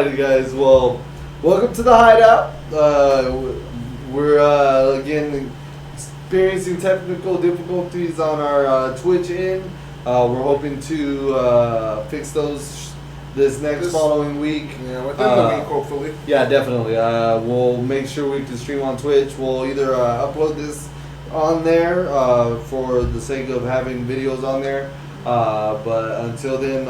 Alrighty, guys. Well, welcome to the Hideout. We're again experiencing technical difficulties on our Twitch end. We're hoping to fix those this following week. Yeah, within the week, hopefully. Yeah, definitely. We'll make sure we can stream on Twitch. We'll either upload this on there for the sake of having videos on there. But until then,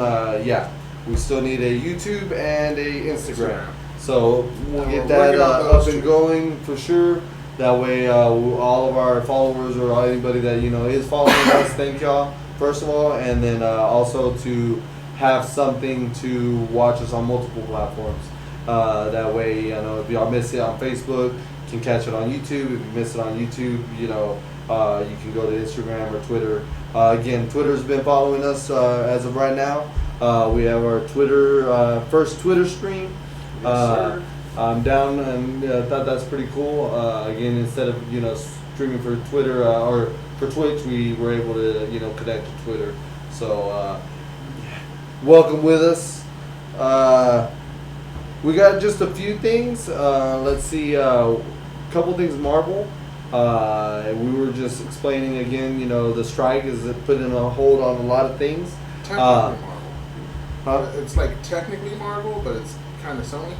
yeah, we still need a YouTube and a Instagram. So we'll get that up and going for sure. That way, all of our followers or anybody that is following us, thank y'all first of all, and then also to have something to watch us on multiple platforms. That way, if y'all miss it on Facebook, you can catch it on YouTube. If you miss it on YouTube, you can go to Instagram or Twitter. Again, Twitter's been following us as of right now. We have our first Twitter stream. Yes, I'm down and thought that's pretty cool. Again, instead of streaming for Twitter or for Twitch, we were able to connect to Twitter. So welcome with us. We got just a few things. Let's see, a couple things. Marvel. We were just explaining again. The strike is putting a hold on a lot of things. Technically Marvel. Huh? It's like technically Marvel, but it's kind of Sony.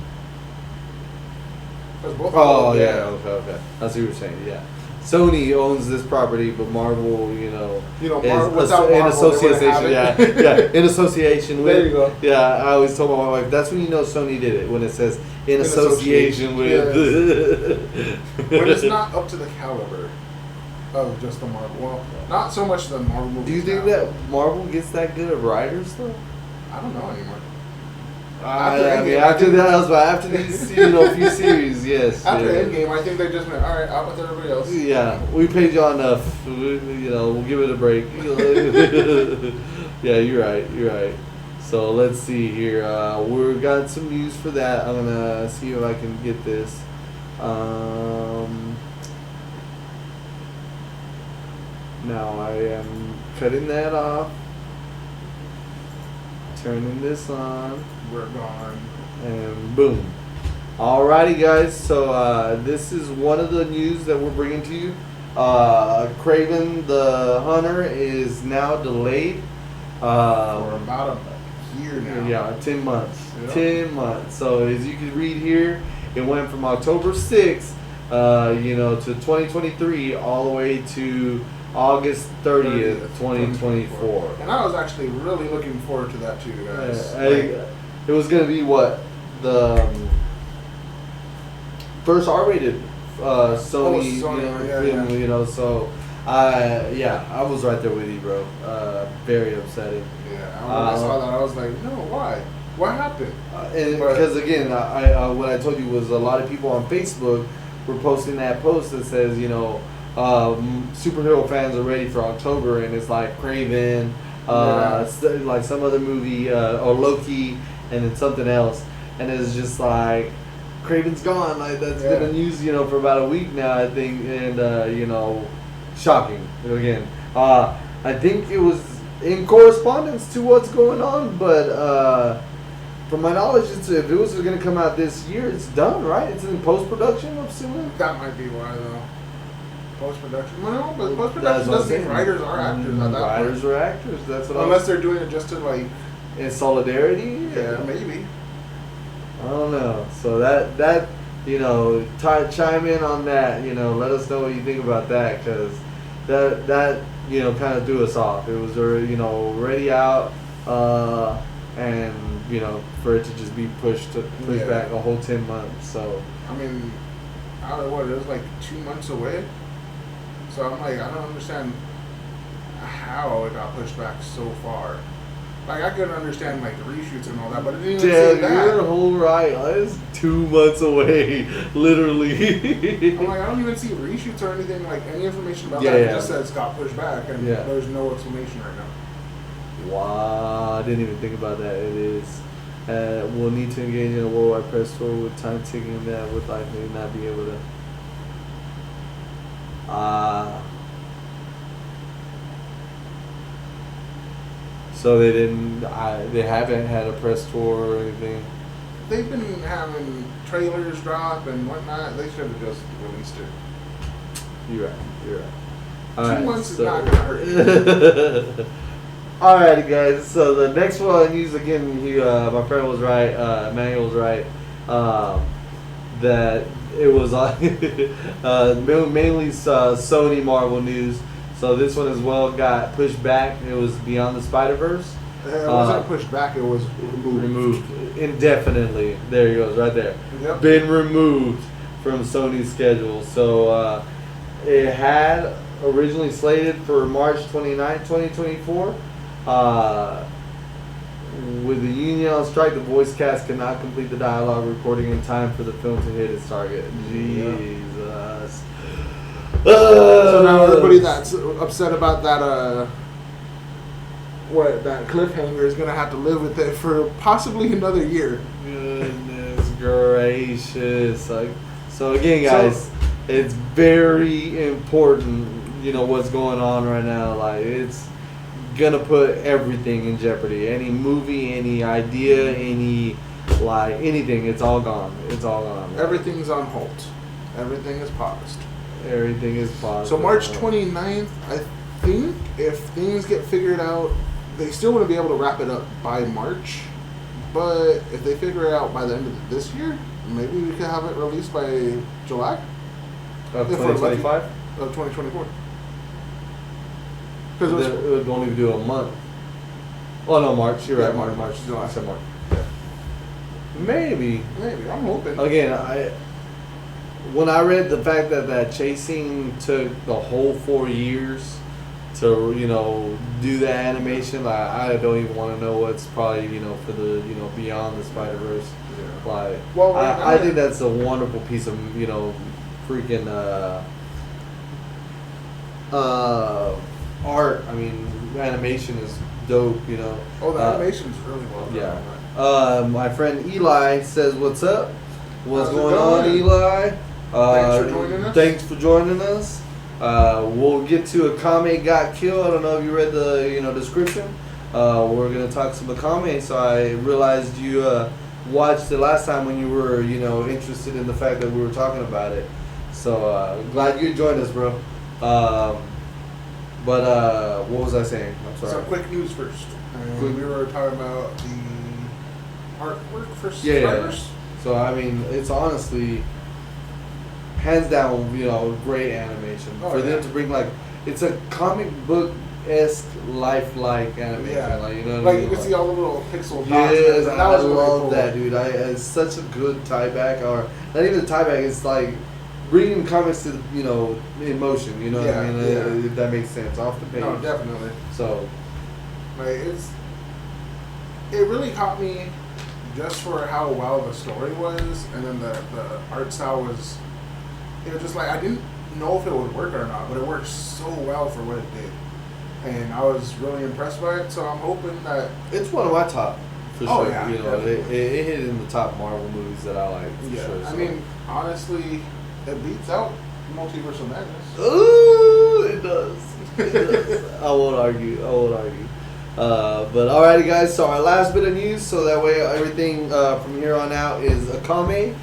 Both yeah, okay. That's what you were saying. Yeah, Sony owns this property, but Marvel, without in Marvel, association. In association with. There you go. Yeah, I always told my wife that's when Sony did it, when it says in association with. Yes. When it's not up to the caliber of just the Marvel. Well, not so much the Marvel movies. Do you think that Marvel gets that good of writers though? I don't know anymore. After these few series, yes. After Endgame, I think they just went, all right, out with everybody else. Yeah, we paid y'all enough. We'll give it a break. Yeah, you're right. So let's see here. We've got some news for that. I'm gonna see if I can get this. Now I am cutting that off. Turning this on. We're gone. And boom. Alrighty, guys. So this is one of the news that we're bringing to you. Kraven the Hunter is now delayed. For about a year now. Yeah, 10 months. Yep. 10 months. So as you can read here, it went from October 6th, to 2023 all the way to August 30th, 2024. And I was actually really looking forward to that too, guys. It was going to be what? The first R-rated Sony film, so I was right there with you, bro. Very upsetting. Yeah, when I saw that, I was like, no, why? What happened? Because again, what I told you was a lot of people on Facebook were posting that post that says, superhero fans are ready for October, and it's like Kraven, like some other movie, or Loki, and then something else, and it's just like Kraven's gone. Like that's been in news, for about a week now, I think, and shocking again. I think it was in correspondence to what's going on, but from my knowledge, if it was going to come out this year, it's done, right? It's in post-production, I'm assuming. That might be why, though. Post-production? Well, no, but post-production doesn't mean writers are actors at that point. Writers are actors, that's what unless they're doing it just to, like... In solidarity? Yeah, maybe. I don't know. So that chime in on that, let us know what you think about that, because that kind of threw us off. It was already out, and, for it to just be pushed back a whole 10 months, so... I mean, it was like 2 months away. So I'm like, I don't understand how it got pushed back so far. Like, I couldn't understand, like, the reshoots and all that, but it didn't even say that. You're whole right. It's 2 months away, literally. I'm like, I don't even see reshoots or anything, like, any information about that. It just says got pushed back, and there's no explanation right now. Wow, I didn't even think about that. It is. We'll need to engage in a worldwide press tour with time ticking that would likely not be able to. So they didn't. They haven't had a press tour or anything. they've been having trailers drop and whatnot. They should have just released it. You're right. You're right. 2 months is not gonna hurt you. Alrighty, guys. So the next one, again, my friend was right. Emmanuel was right. That it was mainly Sony Marvel news. So this one as well got pushed back. It was Beyond the Spider-Verse. It wasn't pushed back. It was removed indefinitely. There he goes, right there. Yep. Been removed from Sony's schedule. So it had originally slated for March 29th, 2024. With the union on strike, the voice cast cannot complete the dialogue recording in time for the film to hit its target. Jesus. So now everybody that's upset about that that cliffhanger is gonna have to live with it for possibly another year. Goodness gracious! So again, guys, it's very important. You know what's going on right now. Like it's gonna put everything in jeopardy. Any movie, any idea, anything. It's all gone. It's all gone. Everything's on hold. Everything is paused. Everything is paused. So March 29th, I think if things get figured out, they still want to be able to wrap it up by March. But if they figure it out by the end of this year, maybe we could have it released by July of 2025? Of 2024. Because it would only do a month. Oh no, March. You're right. March. July. I said March. Yeah. Maybe. I'm hoping. Again, when I read the fact that chasing took the whole 4 years to do that animation, I don't even want to know what's probably for the Beyond the Spider-Verse. Yeah. Like, well, I think that's a wonderful piece of freaking art. I mean, animation is dope. Oh, the animation's really well done. Yeah. My friend Eli says, "What's up? What's going on, Eli? Thanks for joining us. Thanks for joining us. We'll get to Akame Ga Kill. I don't know if you read the description. We're gonna talk some Akame. So I realized you watched it last time when you were interested in the fact that we were talking about it. So glad you joined us, bro. But what was I saying? I'm sorry. Some quick news first. We were talking about the artwork for Spiders. Yeah. So I mean, it's honestly hands down, great animation for them to bring it's a comic book esque lifelike animation. Yeah. Like you can see all the little pixel dots. Yes, I love really cool. that, dude. It's such a good tie back, or not even a tie back. It's like bringing comics to in motion. What I mean? If that makes sense, off the page. No, definitely. So, it really caught me just for how well the story was, and then the art style was. It was just I didn't know if it would work or not, but it worked so well for what it did, and I was really impressed by it. So I'm hoping that it's one of my top. For sure. Yeah, it hit in the top Marvel movies that I like. For sure. So. I mean, honestly, it beats out Multiverse of Madness. Ooh, it does. It does. I won't argue. But alrighty, guys. So our last bit of news, so that way everything from here on out is Akame.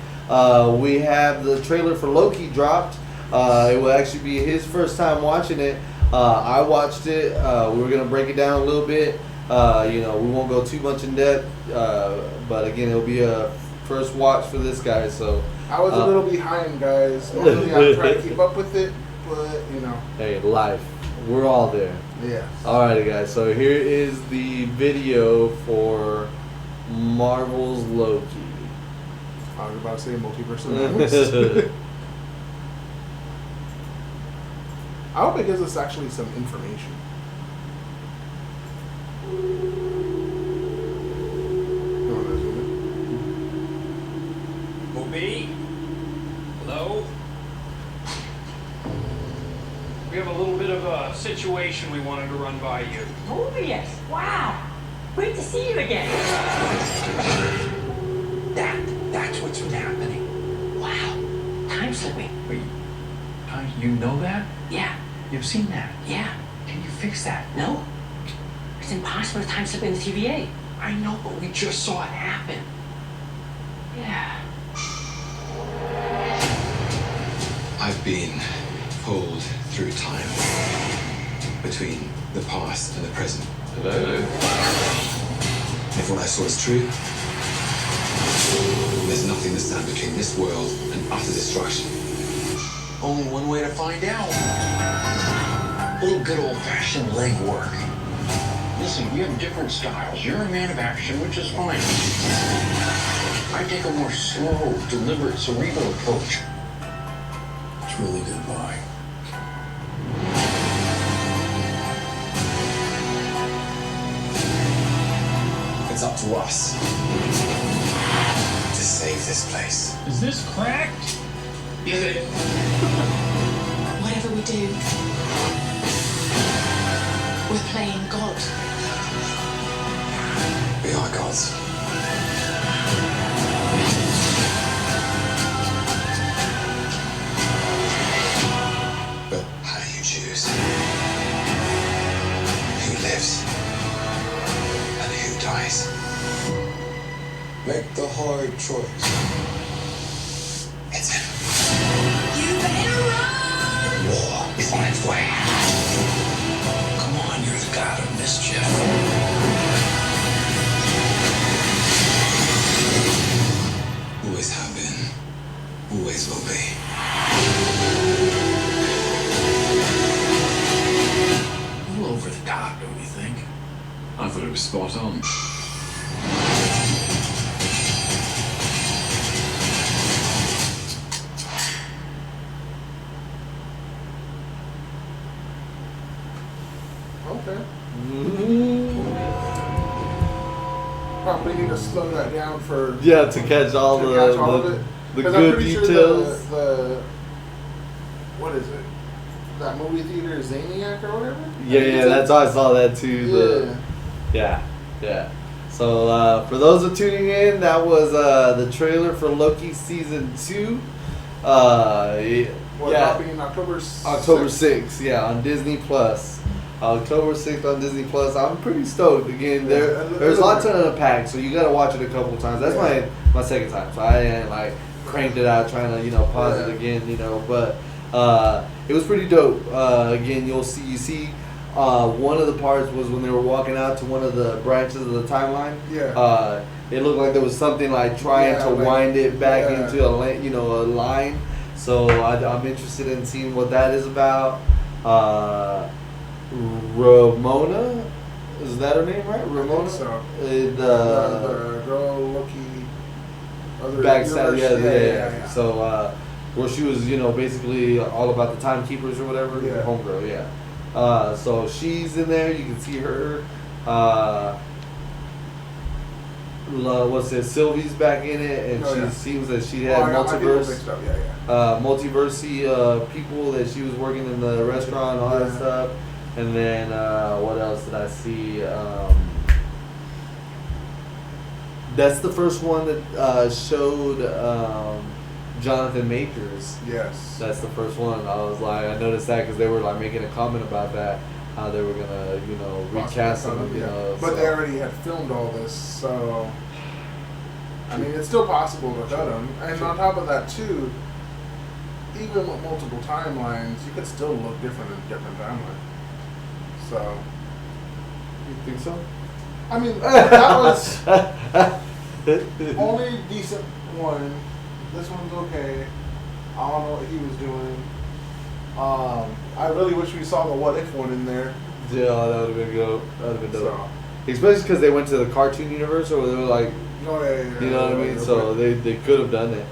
We have the trailer for Loki dropped. It will actually be his first time watching it. I watched it. We're gonna break it down a little bit. We won't go too much in depth. But again, it'll be a first watch for this guy. So I was a little behind, guys. Normally I try to keep up with it, but Hey, life. We're all there. Yeah. Alrighty, guys. So here is the video for Marvel's Loki. I was about to say Multiverse of Madness. I hope it gives us actually some information. Obi? Hello? We have a little bit of a situation we wanted to run by you. Mobius! Wow! Great to see you again! That's what's been happening. Wow! Time slipping. Wait, you know that? Yeah. You've seen that? Yeah. Can you fix that? No? It's impossible to time slip in the TVA. I know, but we just saw it happen. Yeah. I've been pulled through time between the past and the present. Hello? If what I saw is true, there's nothing to stand between this world and utter destruction. Only one way to find out. A little good old-fashioned legwork. Listen, we have different styles. You're a man of action, which is fine. I take a more slow, deliberate, cerebral approach. It's really goodbye. It's up to us to save this place. Is this cracked? Is it? Whatever we do, we're playing God. We are gods. But how do you choose who lives and who dies? Make the hard choice. It's him. You better run! War is on its way. Come on, you're the god of mischief. Always have been, always will be. A little over the top, don't you think? I thought it was spot on. Okay. Probably need to slow that down for Yeah, to catch all to the catch all of it. the 'Cause I'm good pretty details. Sure the what is it? That movie theater Zaniac or whatever. Yeah, that's how I saw that too. Yeah. So for those who are tuning in, that was the trailer for Loki season 2. Dropping October 6th. Yeah, on Disney Plus. October 6th on Disney Plus. I'm pretty stoked. Again, there's lots to unpack, so you gotta watch it a couple times. That's my second time, so I ain't like cranked it out trying to pause it again, but it was pretty dope. Again, you see one of the parts was when they were walking out to one of the branches of the timeline. Yeah. It looked like there was something like trying to wind it back into a line. So I'm interested in seeing what that is about. Ramona, is that her name, right? Ramona. I think so. The girl Loki. backside, universe. yeah. So where she was, basically all about the timekeepers or whatever. Yeah. Homegirl, yeah. So she's in there. You can see her. What's it? Sylvie's back in it, and seems that she had multiverse. Multiverse people that she was working in the restaurant and all that stuff. And then what else did I see? That's the first one that showed Jonathan Majors. Yes. That's the first one. I noticed that because they were like making a comment about that, how they were gonna, recast him. But they already had filmed all this, so I mean, it's still possible to cut him. And on top of that, too, even with multiple timelines, you could still look different in different timelines. So, You think so? I mean, that was only decent one. This one's okay. I don't know what he was doing. I really wish we saw the what if one in there. Yeah, that would have been good. That would have been dope. So, Especially because they went to the cartoon universe, or they were like, you know what I mean? So they could have done it.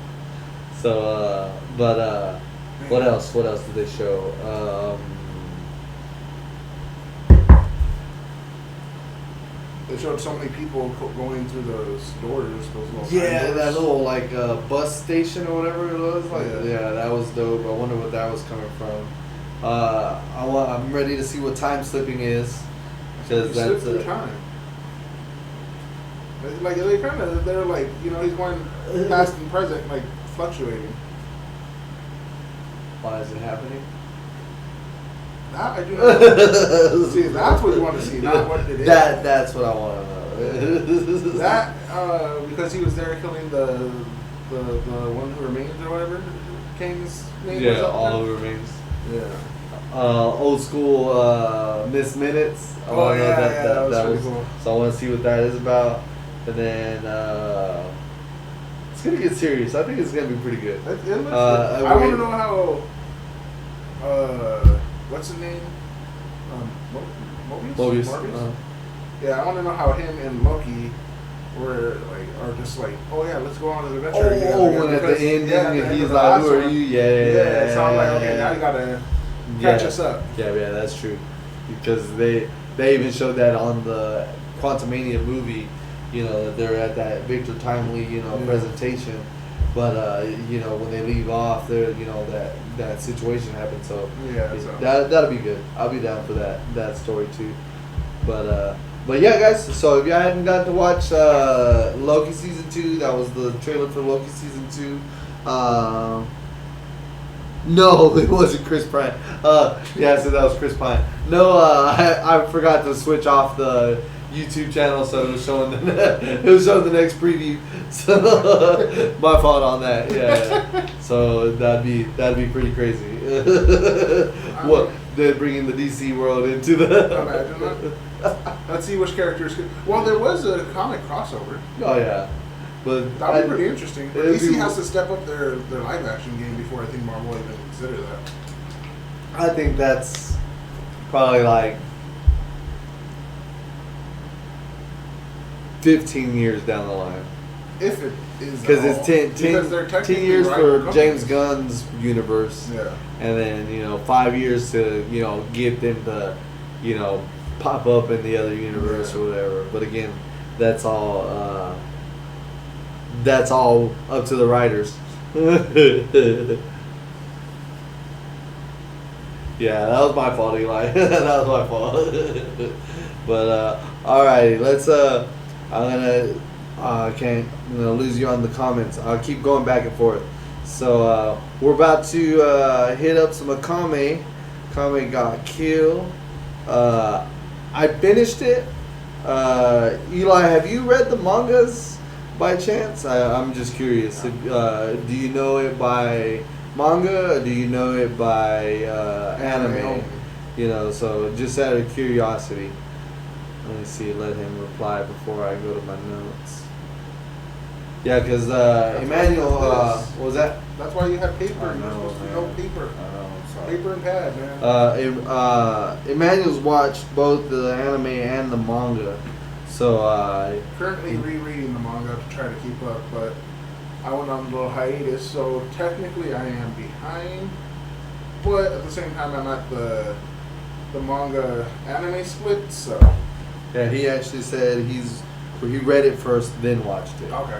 So, what else? What else did they show? They showed so many people going through those doors, those little Yeah, doors. that little like bus station or whatever it was. Yeah, that was dope. I wonder what that was coming from. I'm ready to see what time slipping is, because that's through time. Like they're like, he's going past and present, like fluctuating. Why is it happening? That I do not see. That's what you want to see, not what it is. That's what I want to know. That because he was there killing the one who remains or whatever. King's name. Yeah, all who remains. Yeah. Old school Miss Minutes. I Oh, wanna know yeah, that was pretty cool. So I want to see what that is about, and then it's gonna get serious. I think it's gonna be pretty good. It looks good. I I want wait- to know how. What's his name? Mobius. Mobius. Yeah, I want to know how him and Loki were like, are just like, oh yeah, let's go on an adventure. together. Oh, when at the Because, ending, yeah, at the and end he's of the like, last "Who are one, you?" Yeah, so I'm like, okay, now you gotta catch us up. Yeah, that's true. Because they even showed that on the Quantumania movie, you know, that they're at that Victor Timely, you know, Yeah. presentation. But you know, when they leave off, there, you know, that situation happens. So Yeah, so. that'll be good. I'll be down for that story too. But yeah, guys. So if you hadn't gotten to watch Loki season 2, that was the trailer for Loki season 2. No, it wasn't Chris Pine. Yeah, so that was Chris Pine. No, I forgot to switch off the YouTube channel, so it was showing the next preview. So my fault on that. Yeah. So that'd be pretty crazy. What they're bringing the DC world into the. Imagine that. Let's see which characters. Well, there was a comic crossover. Oh yeah, but That would be pretty interesting. But it'd DC be- has to step up their live action game before I think Marvel will even consider that. I think that's probably like 15 years down the line. If it is. Because at it's all. 10 Because they're 10 technically years rival for James companies. Gunn's universe. Yeah. And then, you know, 5 years to, you know, get them to, you know, pop up in the other universe Yeah. or whatever. But again, that's all up to the writers. Yeah, that was my fault, Eli. That was my fault. But alrighty, let's I'm gonna lose you on the comments. I'll keep going back and forth. So we're about to hit up some Akame Ga Kill. I finished it. Eli, have you read the mangas by chance? I'm just curious. If, do you know it by manga, or do you know it by anime? You know, so just out of curiosity. Let me see. Let him reply before I go to my notes. Yeah, because Emmanuel, what was that? That's why you have paper. I You're know, supposed to man. know paper. I know, I'm sorry. Paper and pad, man. Emmanuel's watched both the anime and the manga, so Currently rereading the manga to try to keep up, but I went on a little hiatus, so technically I am behind. But at the same time, I'm at the manga anime split, so. yeah, he actually said he read it first, then watched it. Okay.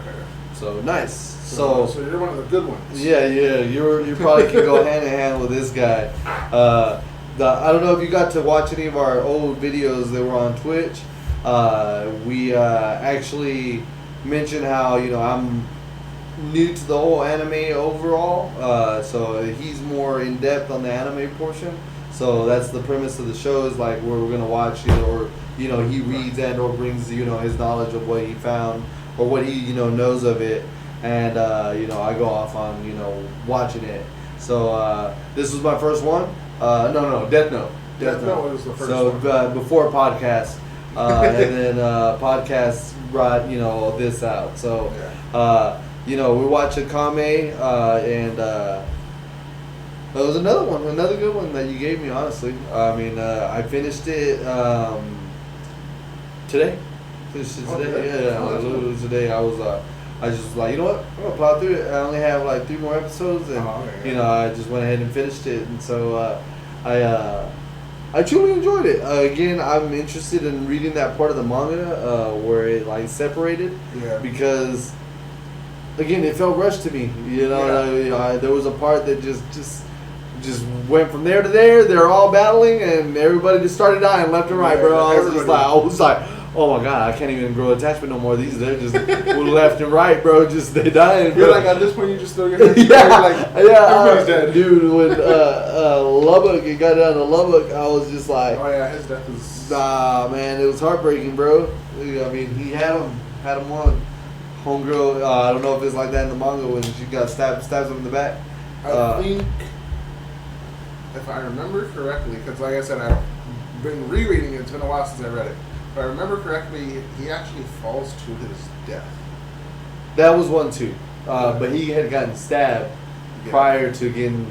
So nice. So you're one of the good ones. Yeah, you probably can go hand in hand with this guy. I don't know if you got to watch any of our old videos that were on Twitch. We actually mentioned how, you know, I'm new to the whole anime overall, so he's more in depth on the anime portion. So that's the premise of the show, is like where we're gonna watch, you know, or you know, he reads and or brings, you know, his knowledge of what he found or what he, you know, knows of it, and you know, I go off on, you know, watching it. So this was my first one. No, Death Note. Death Note was the first so, one. Before podcast, and then podcast brought, you know, this out. So you know, we watched Akame, and there was another good one that you gave me. Honestly, I mean, I finished it today. Finished it today. Yeah, literally today. I just was like, you know what? I'm gonna plow through it. I only have like 3 more episodes, and you know, I just went ahead and finished it. And so I truly enjoyed it. Again, I'm interested in reading that part of the manga where it like separated, because again, it felt rushed to me. You know, there was a part that just went from there to there. They're all battling, and everybody just started dying left and right, bro. I was oh my god, I can't even grow attachment no more. These they're just left and right, bro. Just they dying. Bro. You're like at this point you just throw your hands. Yeah, Like everybody's dead. dude. When Lubbock, it got down to Lubbock, I was just like, Oh yeah, his death is. nah, man, it was heartbreaking, bro. I mean, he had him on. Homegirl, I don't know if it's like that in the manga when she got stabs him in the back. I think, if I remember correctly, because like I said, I've been rereading it. It's been a while since I read it. If I remember correctly, he actually falls to his death. That was one too, but he had gotten stabbed prior to getting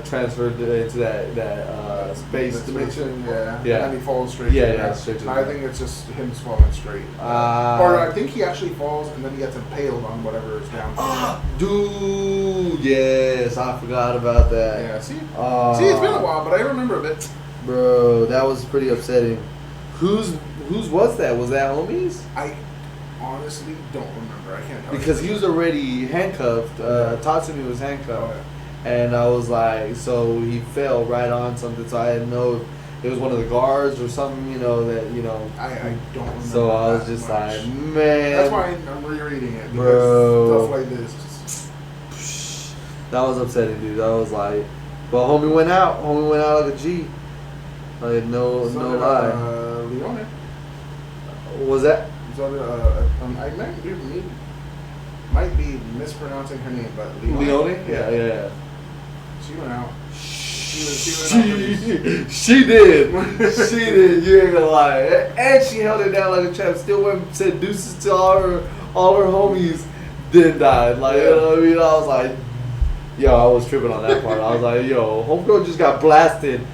transferred into that space dimension. Yeah. Yeah. And then he falls straight. Yeah, to yeah, the straight to the I death. think it's just him falling straight. Or I think he actually falls and then he gets impaled on whatever is down. Dude, yes, I forgot about that. Yeah. See, it's been a while, but I remember a bit. Bro, that was pretty upsetting. Whose was that? Was that homie's? I honestly don't remember. I can't tell. Because he was already handcuffed. Tatsumi was handcuffed. And I was like, so he fell right on something. So I didn't know if it was one of the guards or something, you know, that, you know. I don't remember. So I was just much. like, man. That's why I'm rereading it. Because Bro. stuff like this. Just, That was upsetting, dude. I was like, but homie went out. Homie went out like a G. Like, no lie. Leone. Was that? So, I might be mispronouncing her name, but Leone? Yeah. She went out. She went out. She did. She did. You ain't gonna lie. And she held it down like a champ. Still went and said deuces to all her homies. Then died. Like, you know what I mean? I was like, yo, I was tripping on that part. I was like, yo, homegirl just got blasted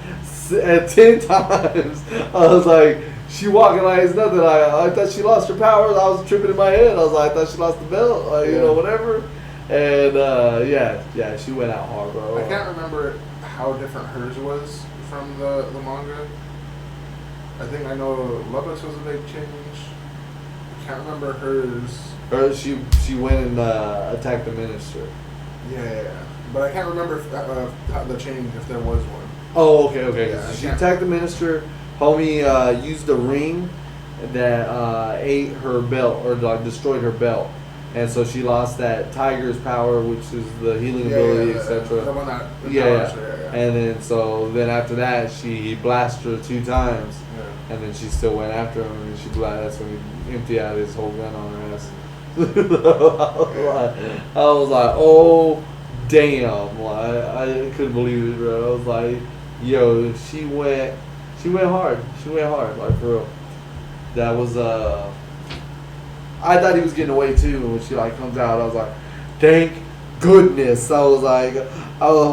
10 times. I was like, she walking like it's nothing. I thought she lost her powers. I was tripping in my head. I was like, I thought she lost the belt. Like, you know, whatever. And yeah, she went out hard, bro. I can't remember how different hers was from the manga. I think I know Lubbock's was a big change. I can't remember hers. She went and attacked the minister. Yeah. But I can't remember if, the change, if there was one. Oh, okay. Yeah, She attacked the minister. Homie used a ring that ate her belt or like destroyed her belt, and so she lost that tiger's power, which is the healing ability, etc. The one that Yeah. And then after that, he blasted her 2 times, and then she still went after him, and she blasted. That's when he emptied out his whole gun on her ass. I was like, oh damn! Like, I couldn't believe it, bro. I was like, yo, she went hard. She went hard, like for real. That was I thought he was getting away too. When she like comes out, I was like, thank goodness. I was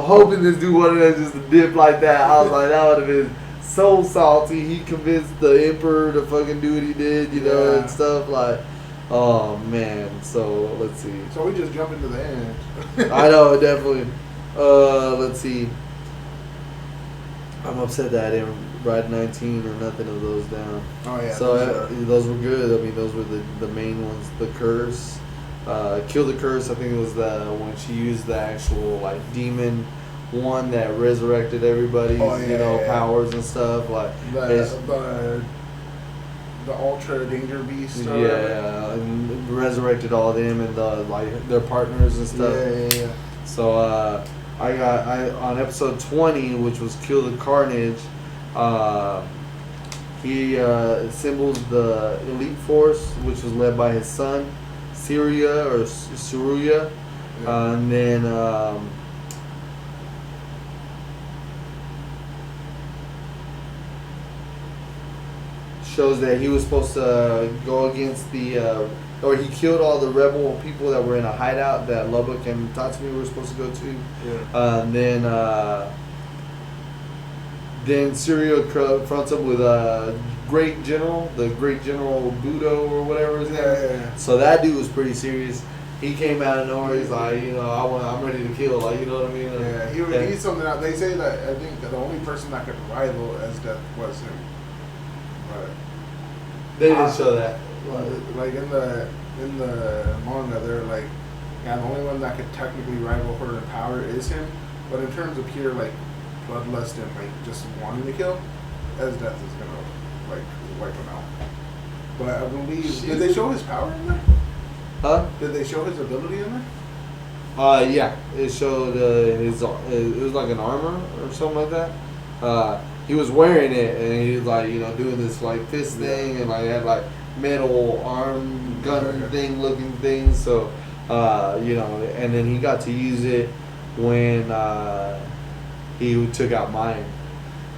hoping this dude wanted just to dip like that. I was like, that would have been so salty. He convinced the emperor to fucking do what he did, you know, and stuff like. Oh man. So let's see. So we just jump into the end. I know, definitely. Let's see. I'm upset that I didn't write 19 or nothing of those down. Oh yeah. So those were good. I mean, those were the main ones. The curse, kill the curse. I think it was when she used the actual like demon one that resurrected everybody's powers and stuff. Like the ultra danger beast. Yeah, and resurrected all of them and their partners and stuff. Yeah. So I on episode 20, which was Kill the Carnage. He assembles the elite force, which was led by his son, Suruya, and then shows that he was supposed to go against or he killed all the rebel people that were in a hideout that Lubbock and Tatsumi were supposed to go to. Yeah. Then Surya confronts him with the great general Budo or whatever his name is. Yeah. So that dude was pretty serious. He came out of nowhere. He's like, I'm ready to kill. Like, you know what I mean? Yeah, he's something that they say that I think that the only person that could rival as death was him. But they didn't show that. Like in the manga, they're like, the only one that could technically rival her in power is him. But in terms of pure like bloodlust and like just wanting to kill, as death is gonna like wipe him out. But I believe did they show his power in there? Huh? Did they show his ability in there? Yeah, it showed his. It was like an armor or something like that. He was wearing it, and he was like, doing this like fist thing, and like had like metal arm gun thing looking thing. So, and then he got to use it when he took out mine.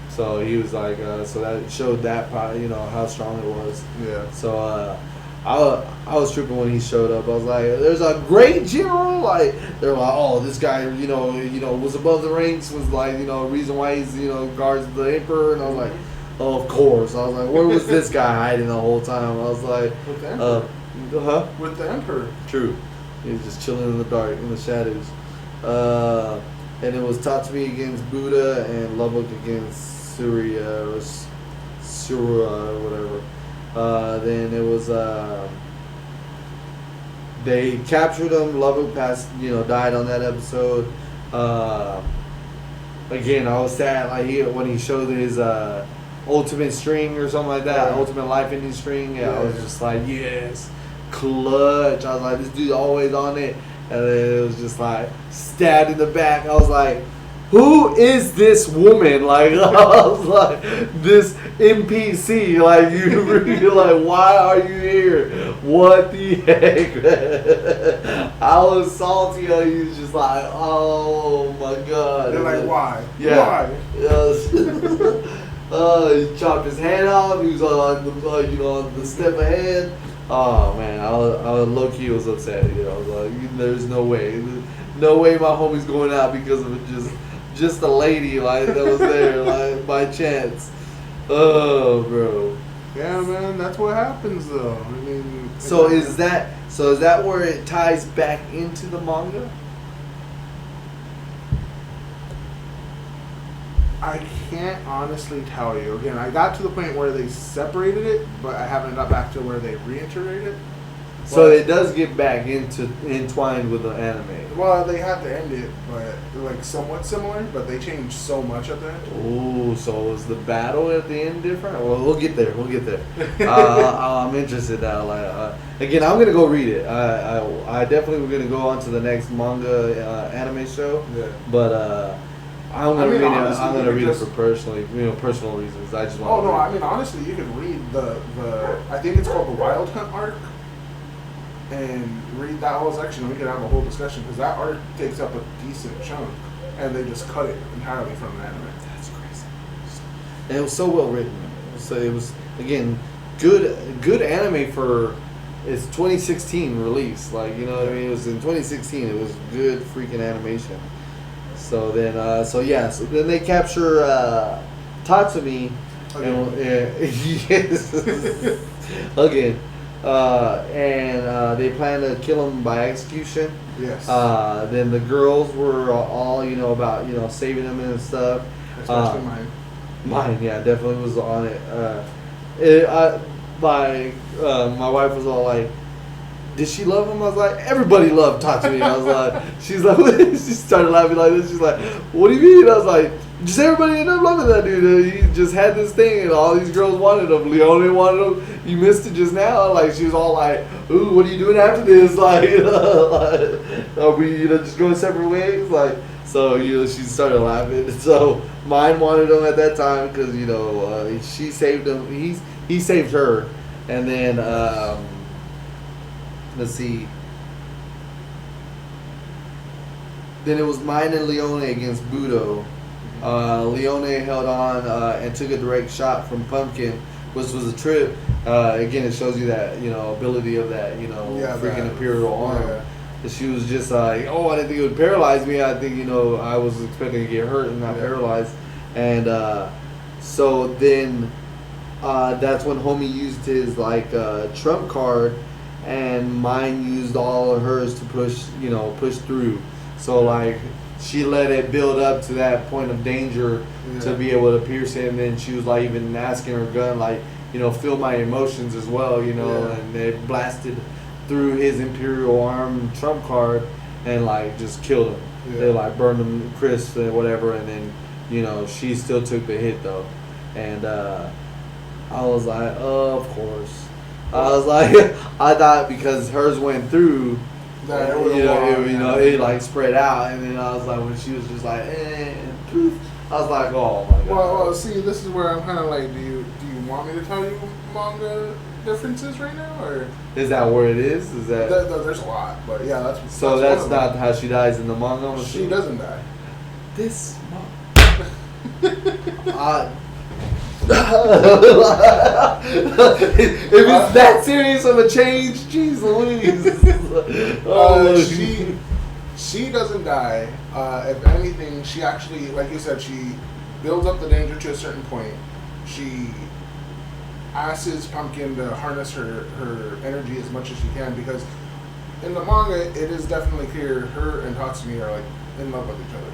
So he was like, so that showed that part, how strong it was. Yeah. So I was tripping when he showed up. I was like, "There's a great general." Like they're like, "Oh, this guy, was above the ranks. Was like, reason why he's, guards the emperor." And I was like, "Oh, of course." I was like, "Where was this guy hiding the whole time?" I was like, With the emperor. With the emperor. True. He was just chilling in the dark, in the shadows. And it was Tatsumi against Buddha and Lubbock against Surya or whatever. Then it was they captured him. Lubbock died on that episode. Again, I was sad when he showed his ultimate string or something like that, ultimate life ending string. Yeah, I was just like, yes, clutch. I was like, this dude always on it. And then it was just like stabbed in the back. I was like, who is this woman? Like, I was like, this NPC. Like, you're like, why are you here? What the heck? I was salty. I was just like, oh my god. They're like, why? Yeah. Why? He chopped his head off. He was on the step ahead. Oh man, I was low-key was upset. I was like, there's no way my homie's going out because of just a lady like that was there like by chance. Oh, bro. Yeah, man, that's what happens though. I mean, so is that where it ties back into the manga? I can't honestly tell you. Again, I got to the point where they separated it, but I haven't got back to where they reintegrated it. So it does get back entwined with the anime. Well, they had to end it, but like somewhat similar. But they changed so much at the end. Ooh, so was the battle at the end different? Well, we'll get there. I'm interested now. Like, again, I'm gonna go read it. I definitely we're gonna go on to the next manga anime show. Yeah. But I'm gonna read honestly, it. I'm gonna read it for personal reasons. I just want. Oh no! I mean, honestly, you can read the I think it's called the Wild Hunt arc, and read that whole section, and we could have a whole discussion because that arc takes up a decent chunk, and they just cut it entirely from the anime. That's crazy. And it was so well written. So it was again good anime for its 2016 release. Like what I mean. It was in 2016. It was good freaking animation. So then, then they capture Tatsumi. Yes. Again. And they plan to kill him by execution. Yes. Then the girls were all, about, saving him and stuff. Especially mine. Mine, yeah, definitely was on it. My wife was all like, did she love him? I was like, everybody loved Tatsumi. I was like, she's like, she started laughing like this. She's like, what do you mean? I was like, just everybody ended up loving that dude. He just had this thing, and all these girls wanted him. Leone wanted him. You missed it just now. Like, she was all like, ooh, what are you doing after this? Like, are we, just going separate ways? Like, so, she started laughing. So, mine wanted him at that time because, she saved him. He saved her. And then, let's see. Then it was mine and Leone against Budo. Leone held on and took a direct shot from Pumpkin, which was a trip. Again, it shows you that ability of that freaking Imperial arm. Yeah. She was just like, oh, I didn't think it would paralyze me. I think I was expecting to get hurt and not paralyzed. And so then that's when homie used his trump card. And mine used all of hers to push through. So she let it build up to that point of danger to be able to pierce it. And then she was even asking her gun, feel my emotions as well, and they blasted through his Imperial arm trump card and just killed him. Yeah. They burned him crisp and whatever. And then, she still took the hit though. And I was like, oh, of course. I was like, I thought because hers went through, That it would've won, it like spread out, and then I was like, when she was just like, poof, I was like, oh my god. Well, see, this is where I'm kind of like, do you want me to tell you manga differences right now, or Is that where it is? Is that there's a lot, but yeah, that's so? that's That's one of not how she dies in the manga. them. She doesn't die. This. If it's that serious of a change, jeez Louise. She doesn't die. If anything, she actually, like you said, she builds up the danger to a certain point. She asks Pumpkin to harness her energy as much as she can, because in the manga it is definitely clear her and Tatsumi are like in love with each other,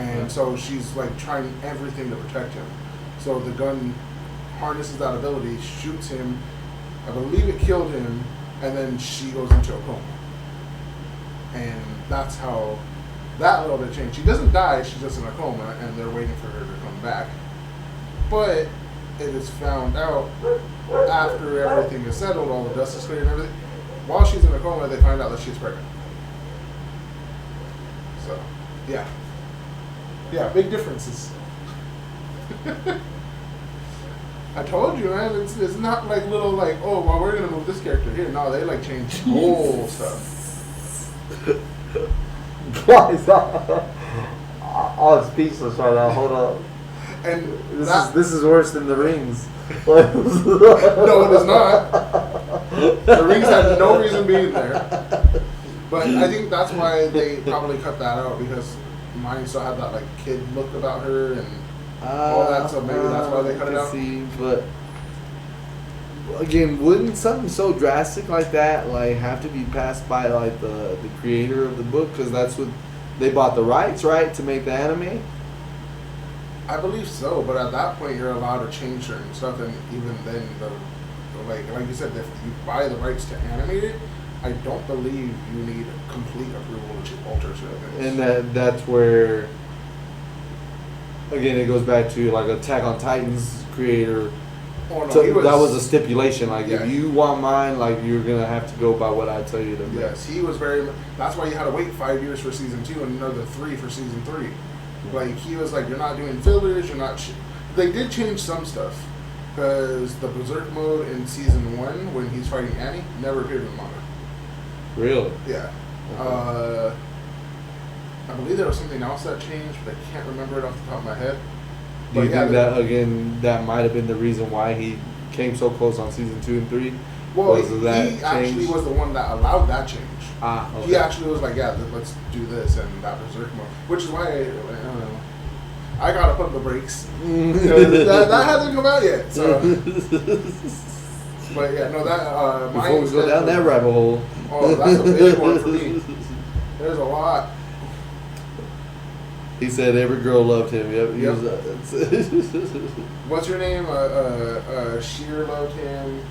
and so she's like trying everything to protect him. So the gun harnesses that ability, shoots him. I believe it killed him, and then she goes into a coma. And that's how that little bit changed. She doesn't die, she's just in a coma, and they're waiting for her to come back. But it is found out after everything is settled, all the dust is cleared and everything. While she's in a coma, they find out that she's pregnant. So, yeah. Yeah, big differences. I told you, man. It's not like little like, oh, well, we're gonna move this character here. No, they like change whole stuff. Guys, I was speechless right now. Hold up. And This is worse than the rings. no, it is not. The rings had no reason being there. But I think that's why they probably cut that out, because mine still had that like kid look about her and all that. So maybe that's why they cut it out. See, but again, wouldn't something so drastic like that like have to be passed by like the creator of the book, because that's what they bought the rights, right, to make the anime? I believe so, but at that point you're allowed to change certain stuff, and even then, like you said, if you buy the rights to animate it, I don't believe you need complete approval to alter certain things. And that's where, again, it goes back to like Attack on Titan's creator. Oh, no, So he that was a stipulation. Like, Yeah. if you want mine, like, you're gonna have to go by what I tell you to make. Yes, he was very. That's why you had to wait 5 years for season 2 and another 3 for season 3. Like, he was like, you're not doing fillers. You're not. They did change some stuff, because the Berserk mode in season 1 when he's fighting Annie never appeared in the manga. Really? Yeah. Okay. I believe there was something else that changed, but I can't remember it off the top of my head. Do you But yeah, think that, again, that might have been the reason why he came so close on season 2 and 3? Well, Was that he actually change? was the one that allowed that change. Okay. He actually was like, yeah, let's do this, and that Berserk mode. Which is why, I don't know, I gotta put the brakes. that hasn't come out yet, so. But yeah, no, that, Before we go down that rabbit hole. Oh, that's a big one for me. There's a lot. He said every girl loved him. Yep. He Yep. was, What's her name? Sheer loved him.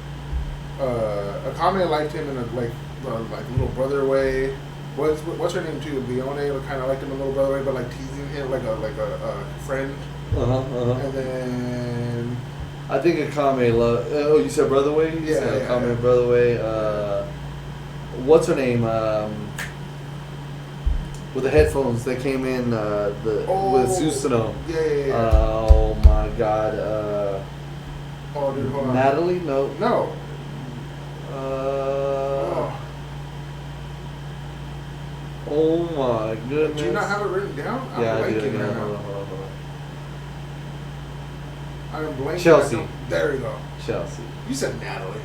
Akame liked him in a like little brother way. What's her name too? Leone kind of liked him in a little brother way, but like teasing him like a friend. And then I think Akame loved. Oh, you said Brother Way? You Yeah, said yeah, Akame yeah. Brother Way. What's her name? With the headphones that came in with Susanoo. Yeah. Oh my God. Oh, dude, hold on. Natalie? No. No. Oh my goodness. Do you not have it written down? Yeah, I'm I do. blanking Yeah, right hold now. on. I'm blanking. Chelsea. right now. There you go. Chelsea. You said Natalie.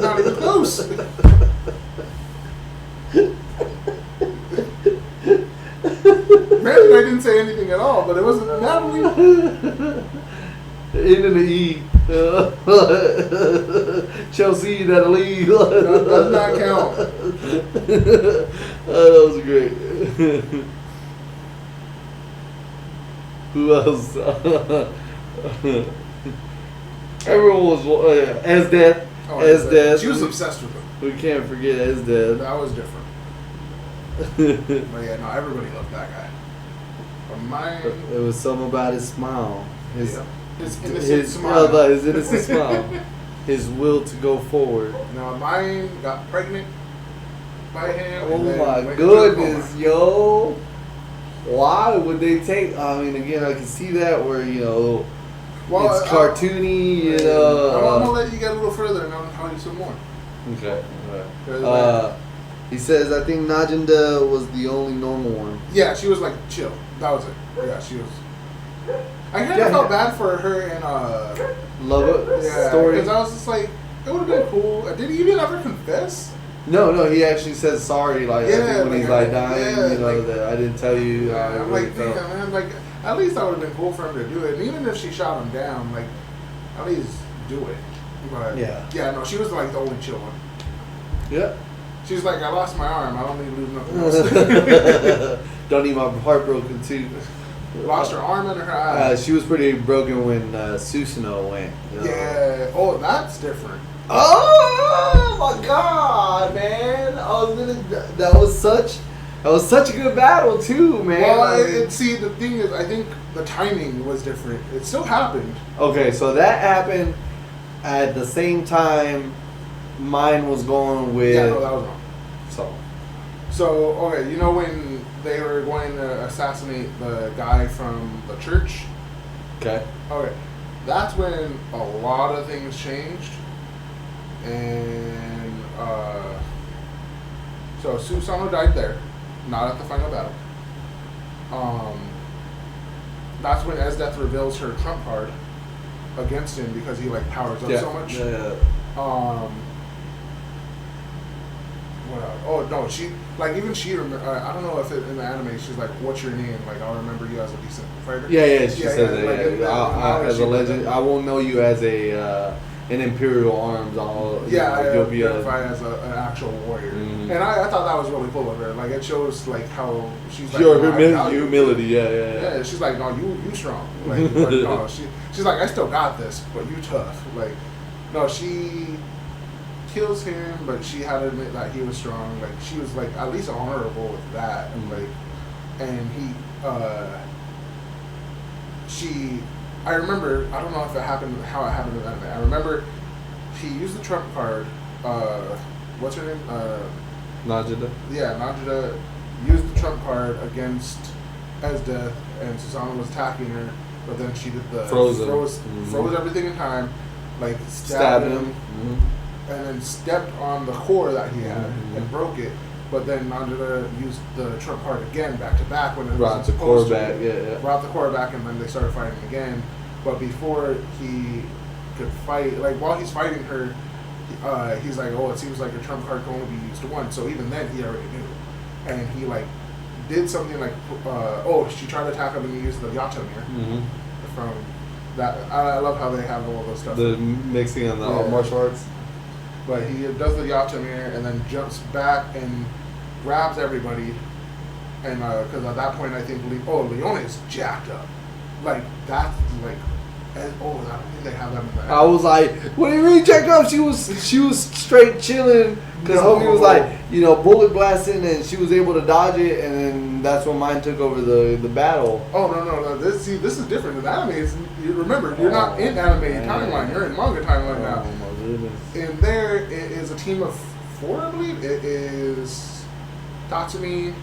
Not even close. Imagine I didn't say anything at all, but it wasn't Natalie. N and the E. Chelsea, Natalie. That does not count. Oh, that was great. Who else? Everyone was as death. Oh, As death. She was obsessed with him. We can't forget as death. That was different. But yeah, no, everybody loved that guy. But mine, It was something about his smile. His his innocent his smile. His innocent smile. his will to go forward. Now, mine got pregnant by him. Oh and then my went goodness, to yo! Why would they take? I mean, again, I can see that where Well, it's cartoony. I'm gonna let you get a little further, and I'll tell you some more. Okay. Alright. He says, I think Najinda was the only normal one. Yeah, she was like chill. That was it. Yeah, she was. I kind of felt bad for her in Love it yeah, story. because I was just like, it would have been cool. Did he even ever confess? No, he actually says sorry. Like I think when he's like dying, like, that I didn't tell you. I I'm really like, felt. damn, man, like at least that would have been cool for him to do it. And even if she shot him down, like at least do it. But yeah, no, she was like the only chill one. Yeah. She's like, I lost my arm. I don't need to lose nothing else. Don't need my heart broken too. Lost her arm and her eye. She was pretty broken when Susanoo went. Yeah. Oh, that's different. Oh my God, man! That was such a good battle too, man. Well, see, the thing is, I think the timing was different. It still happened. Okay, so that happened at the same time. Mine was going with. Yeah, no, that was wrong. So okay, you know when they were going to assassinate the guy from the church? okay. Okay, that's when a lot of things changed. And so Susanoo died there, not at the final battle. That's when Esdeath reveals her trump card against him because he like powers up so much. Yeah. What else? Oh no, she I don't know if in the anime she's like, "What's your name?" Like, I'll remember you as a decent fighter. Yeah. She says that. like, Yeah. As a legend, I won't know you as an Imperial Arms. You'll be identified as an actual warrior. Mm-hmm. And I thought that was really cool of her. Like, it shows like how she's like, Your humility. Yeah. She's like, no, you strong. Like, but no, she's like, I still got this, but you tough. Like, no, she kills him, but she had to admit that he was strong. Like, she was like at least honorable with that. Mm-hmm. And he, I remember, I don't know if it happened, how it happened in that anime. I remember he used the trump card. What's her name? Najida. Yeah, Najida used the trump card against Esdeath, and Susanoo was attacking her, but then she did the froze everything in time, like stabbed him, and then stepped on the core that he had and broke it. But then Najida used the trump card again back to back when it brought the core back. Yeah. Brought the core back, and then they started fighting again. But before he could fight, like while he's fighting her, he's like, "Oh, it seems like a trump card can only be used once." So even then, he already knew, and he like did something like, she tried to attack him and he used the Yatamir from that. I love how they have all those stuff. The mixing on the martial arts. But he does the Yatamir and then jumps back and grabs everybody, and because at that point I think Leone is jacked up, like that's like, I don't think they have that in the. I was like, what do you mean jacked up? She was straight chilling because homie was like, bullet blasting, and she was able to dodge it, and then that's when mine took over the battle. Oh no! This is different. In anime, remember you're not in anime timeline. You're in manga timeline now. Oh my goodness! And there it is a team of 4, I believe. It is Tatsumi,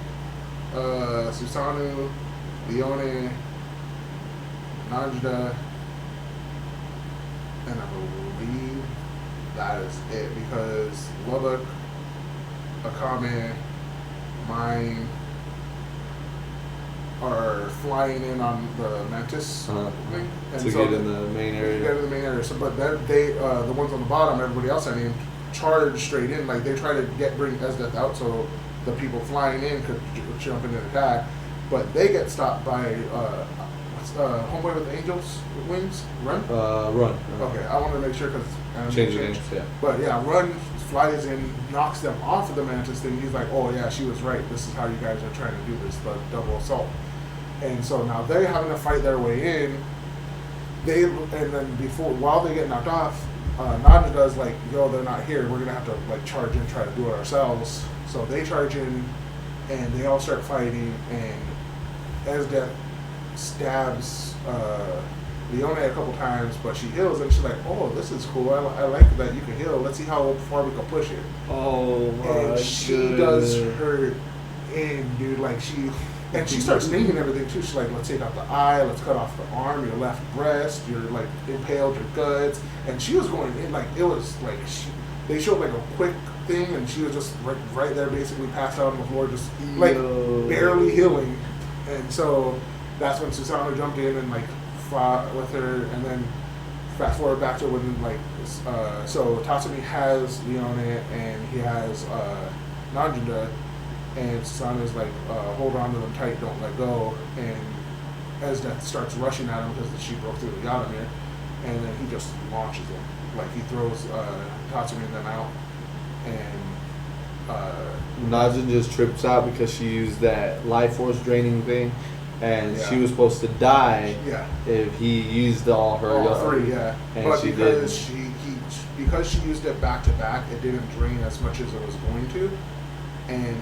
Susanoo, Leone, Najida, and I believe that is it because Lubbock, Akame, mine are flying in on the Mantis thing. And to get in the main area. Get in the main area. So, but they the ones on the bottom, everybody else I named, charge straight in. Like they try to bring Esdeath out so the people flying in could jump in and attack. But they get stopped by Homeboy with the Angels Wings? Run? Run. Okay, I wanted to make sure because change the names, yeah. But yeah, Run flies in, knocks them off of the Mantis thing. He's like, oh yeah, she was right. This is how you guys are trying to do this, the double assault. And so now they're having to fight their way in. While they get knocked off, Najida's like, yo, they're not here. We're gonna have to like charge in, try to do it ourselves. So they charge in, and they all start fighting. And Esdeath stabs Leone a couple times, but she heals, and she's like, "Oh, this is cool. I like that you can heal. Let's see how far we can push it." Oh my And she does her in, dude. Like she starts naming everything too. She's like, "Let's take out the eye. Let's cut off the arm. Your left breast. You're like impaled your guts." And she was going in like it was like they showed like a quick thing, and she was just right there, basically passed out on the floor, just like barely healing. And so that's when Susanoo jumped in and like fought with her, and then fast forward back to when like so Tatsumi has Leone and he has Nanjinda, and Susanoo's like hold on to them tight, don't let go, and as Death starts rushing at him because she broke through the Yaramir, and then he just launches him, like he throws Tatsumi and them out, and Najin just trips out because she used that life force draining thing, and Yeah. she was supposed to die yeah. if he used all her. All three, yeah. And But she because didn't. because she used it back to back, it didn't drain as much as it was going to, and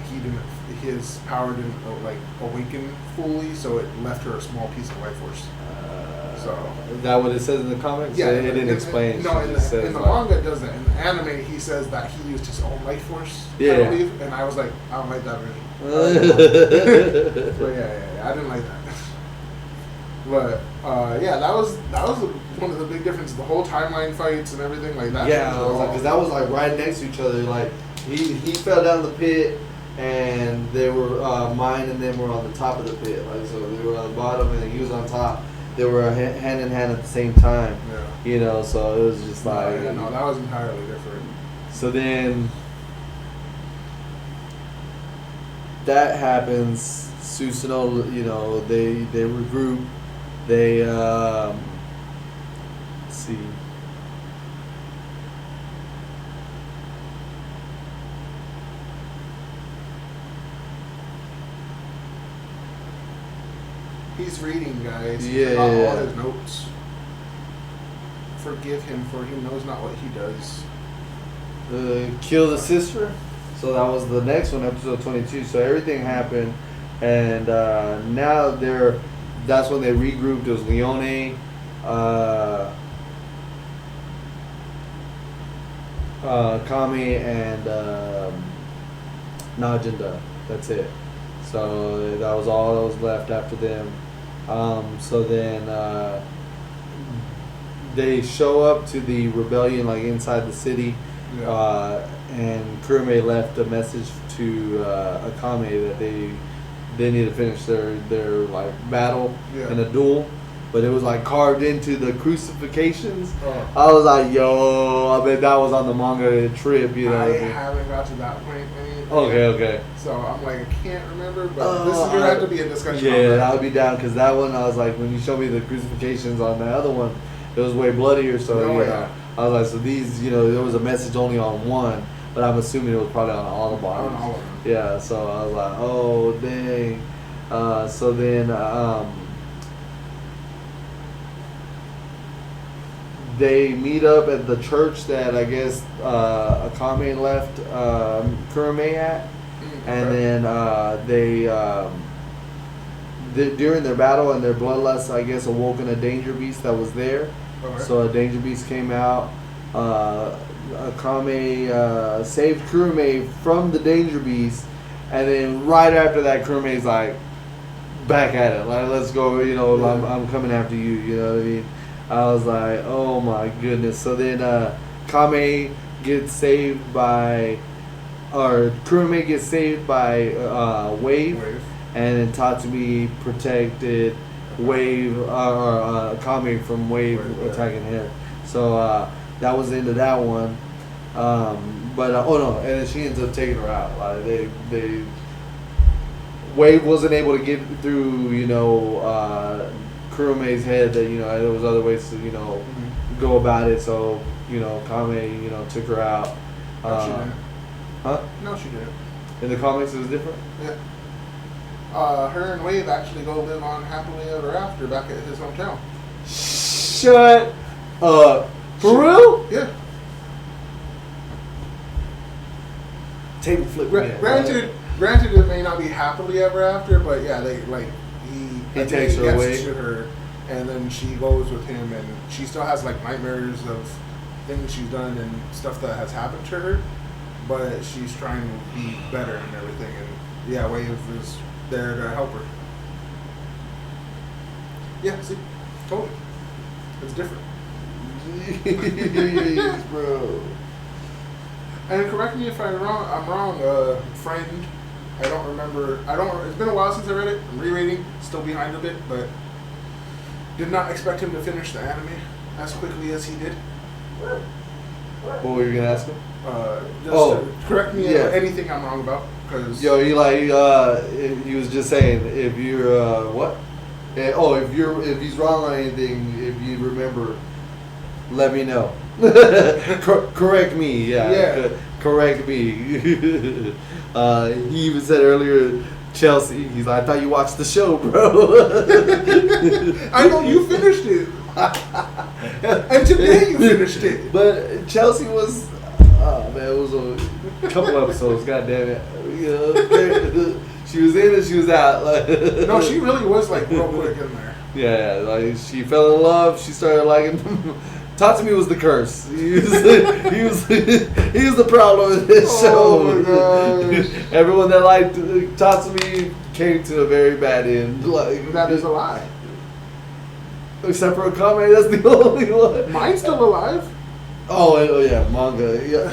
his power didn't like awaken fully, so it left her a small piece of life force. So Is that what it says in the comics? yeah, it didn't explain. No, She in just the says, like- manga it doesn't. In the anime, he says that he used his own life force. Yeah. I believe, and I was like, I don't like that version. But yeah, I didn't like that. But yeah, that was one of the big differences. The whole timeline fights and everything like that. Yeah, because that was like right next to each other. Like he fell down the pit, and they were mine and them were on the top of the pit. Like so, they were on the bottom, and he was on top. They were hand in hand at the same time. Yeah. You know, so it was just like. Yeah, no, that was entirely different. So then that happens. Susanoo, you know, they regroup. They let's see. He's reading, guys. Yeah, Not yeah. all his notes. Forgive him, for he knows not what he does. Kill the sister. So that was the next one, episode 22. So everything happened, and now that's when they regrouped. It was Leone, Kami, and Najinda. That's it. So that was all that was left after them. So then they show up to the rebellion, like inside the city. Yeah. And Kurume left a message to Akame that they need to finish their like battle Yeah. in a duel, but it was like carved into the crucifixions. Oh. I was like, yo, I bet that was on the manga trip, you know. I what I mean? haven't got to that point. Okay. So I'm like, I can't remember, but this is gonna have to be a discussion. Yeah, on that. I would be down because that one I was like, when you showed me the crucifixions on the other one, it was way bloodier. So Oh, you know, yeah. I was like, so these, you know, there was a message only on one, but I'm assuming it was probably on all the bottoms. On all of them. Yeah, so I was like, oh dang. So then they meet up at the church that I guess Akame left Kurume at, and then they during their battle and their bloodlust, I guess, awoken a danger beast that was there. Okay. So a danger beast came out. Akame saved Kurume from the danger beast, and then right after that, Kurume's like back at it, like let's go. You know, I'm coming after you. You know what I mean? I was like, oh my goodness. So then Kame gets saved by, or Kurume gets saved by Wave, and then Tatsumi protected Wave or Kame from Wave attacking him. So that was the end of that one. But oh no, and then she ends up taking her out. Like they Wave wasn't able to get through, you know, Kurume's head. That, you know, there was other ways to, you know, go about it. So, you know, Kame, you know, took her out. No, she didn't. Huh? No, she didn't. In the comics, it was different. Yeah. Her and Wave actually go live on happily ever after back at his hometown. Shut up. For real? Yeah. Table flip. Granted, it may not be happily ever after, but yeah, they like he takes her gets away. to her and then she goes with him, and she still has like nightmares of things she's done and stuff that has happened to her, but she's trying to be better and everything. And yeah, Wave is there to help her. Yeah, see, told you, it's different. Jeez, bro. And correct me if I'm wrong. Friend, I don't remember. It's been a while since I read it. I'm rereading, still behind a bit, but did not expect him to finish the anime as quickly as he did. What were you gonna ask him? Correct me yeah. if anything I'm wrong about, because Yo, he was just saying if you're what? If he's wrong on anything, if you remember, let me know. Correct me, yeah. Correct me. He even said earlier, Chelsea. He's like, I thought you watched the show, bro. I know you finished it, and today you finished it. But Chelsea was, oh man, it was a couple episodes. God damn it. You know, she was in and she was out. Like, no, she really was like real quick in there. Yeah, like she fell in love. She started liking. Tatsumi was the curse. He was the problem in this show. Oh my gosh. Everyone that liked Tatsumi came to a very bad end. Like That is a lie. Except for Akame, that's the only one. Mine's still alive. Oh yeah, manga. Yeah.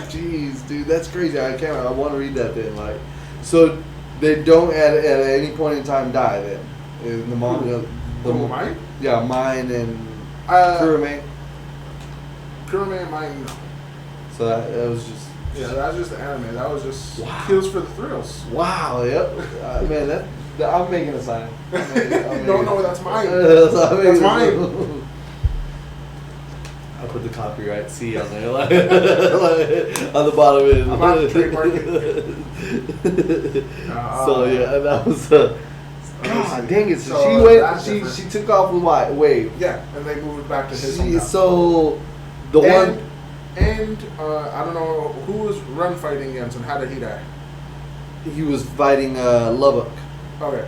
Jeez, dude, that's crazy. I want to read that then. Like, so they don't at any point in time die then in the manga. Mine? Yeah, mine and Kurame. Kurame and mine. No. So that was just. Yeah, that was just the anime. That was just Wow. kills for the thrills. Wow. Yep. Man, that I'm making a sign. No, that's mine. That's mine. I put the copyright C on there, like, on the bottom of it. I'm about to trademark it. So yeah, that was. God dang it! So she took off with Wave. Yeah, and they moved back to his And I don't know who was Run fighting against, and how did he die? he was fighting Lubbock, Okay.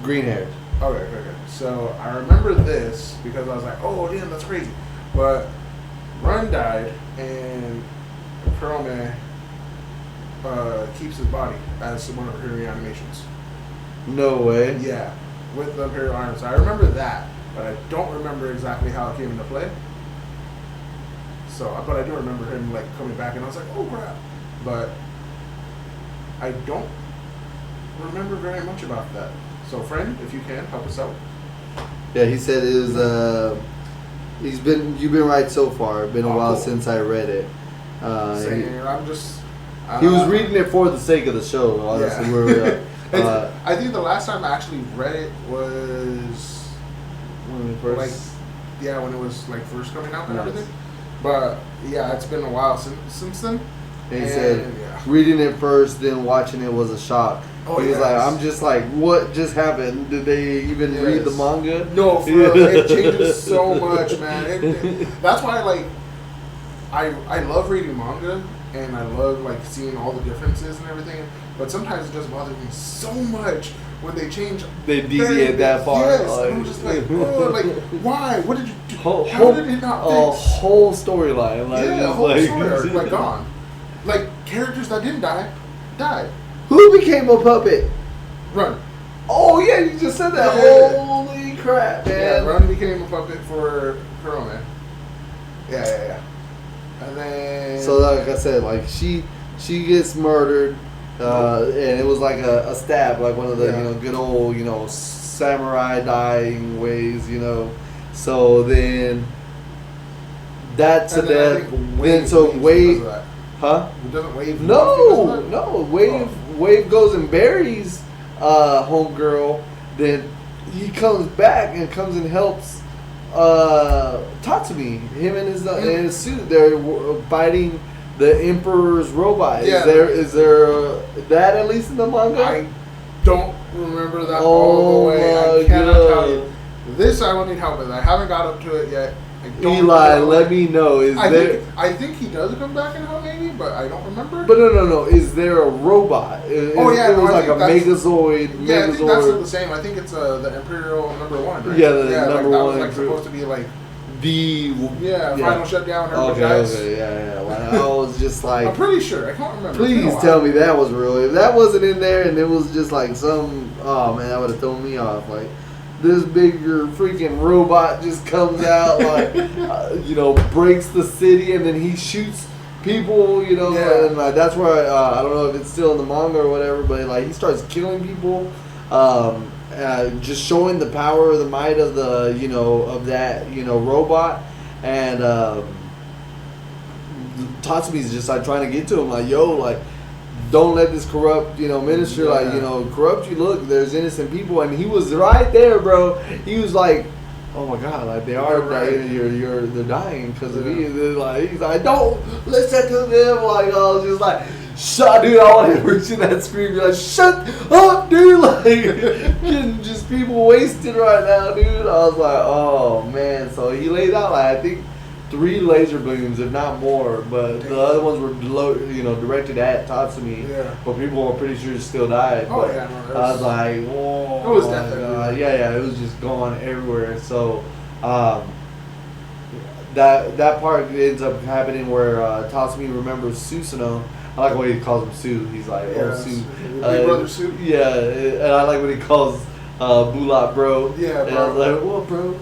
green haired. Okay. So I remember this because I was like, oh damn, that's crazy. But Run died, and Kurome keeps his body as one of her reanimations. No way. Yeah, with the Imperial Arms. So I remember that, but I don't remember exactly how it came into play. So, but I do remember him like coming back, and I was like, oh crap. But I don't remember very much about that. So, friend, if you can help us out. Yeah, he said it was. You've been right so far. It's been a while cool. since I read it. I'm just. He was reading it for the sake of the show. Honestly, Yeah. we're. I think the last time I actually read it was When we first, when it was like first coming out and Nice. everything. But yeah, it's been a while since then. he said reading it first, then watching it was a shock. Oh, he was yes. like, I'm just like, what just happened? Did they even read the manga? No, for real, it changes so much, man. That's why I love reading manga, and I love like seeing all the differences and everything. But sometimes it just bothers me so much when they change. They deviate that far. Yes, Like, and I'm just like, oh, like why? What did you do? How did it not a fix? whole storyline, like, Yeah, the just whole like, story are like gone. Like characters that didn't die, died. Who became a puppet? Run. Oh yeah, you just said that. Yeah. Holy crap, man! Yeah, Run became a puppet for Kurome. Yeah. And then So like I said, like she gets murdered, and it was like a stab, like one of the good old samurai dying ways, So then that to And then I death. think Then so leaves Wave, because of that. huh? Doesn't Wave? leave No, because of that? Wave goes and buries homegirl. Then he comes back and comes and helps Tatsumi. Him and his in his suit. They're fighting the Emperor's robot. Yeah. Is there that at least in the manga? I don't remember that all the way. I cannot tell you. This I will need help with. I haven't got up to it yet. I don't Eli, remember. let me know. I think he does come back in Hell maybe, but I don't remember. But no. Is there a robot? It was I like a think that's- Megazoid. Yeah, I think that's Megazord. the same. I think it's the Imperial #1, right? Yeah, the like, number that was one like supposed to be like The final shutdown. Guys. Okay, yeah. Well, I was just like, I'm pretty sure. I can't remember. It's been a please while. tell me that was real. If that wasn't in there and it was just like some, oh man, that would have thrown me off. Like this bigger freaking robot just comes out, like breaks the city and then he shoots people, Yeah. and that's where I don't know if it's still in the manga or whatever, but like he starts killing people. Just showing the power, the might of the, of that, robot, and Tatsumi's just like trying to get to him, like, yo, like, don't let this corrupt, minister, like, corrupt you. Look, there's innocent people, and he was right there, bro. He was like, oh my God, like they are dying, they're dying because of me. And then, like, he's like, don't listen to them. Like, I was just like, shut, dude. I want to reach in that screen, be like, shut up, dude. Like, getting just people wasted right now, dude. I was like, oh man. So he laid out, like, I think 3 laser beams, if not more. But the other ones were, directed at Tatsumi. Yeah. But people were pretty sure still died. Oh, But yeah, no, I was like, whoa. It was my definitely God. Yeah, it was just going everywhere. So, that part ends up happening where Tatsumi remembers Susanoo. I like the way he calls him Sue. He's like, oh, Sue. Big brother Sue. Yeah, and I like when he calls Bulot bro. Yeah, and bro. I was like, what, bro?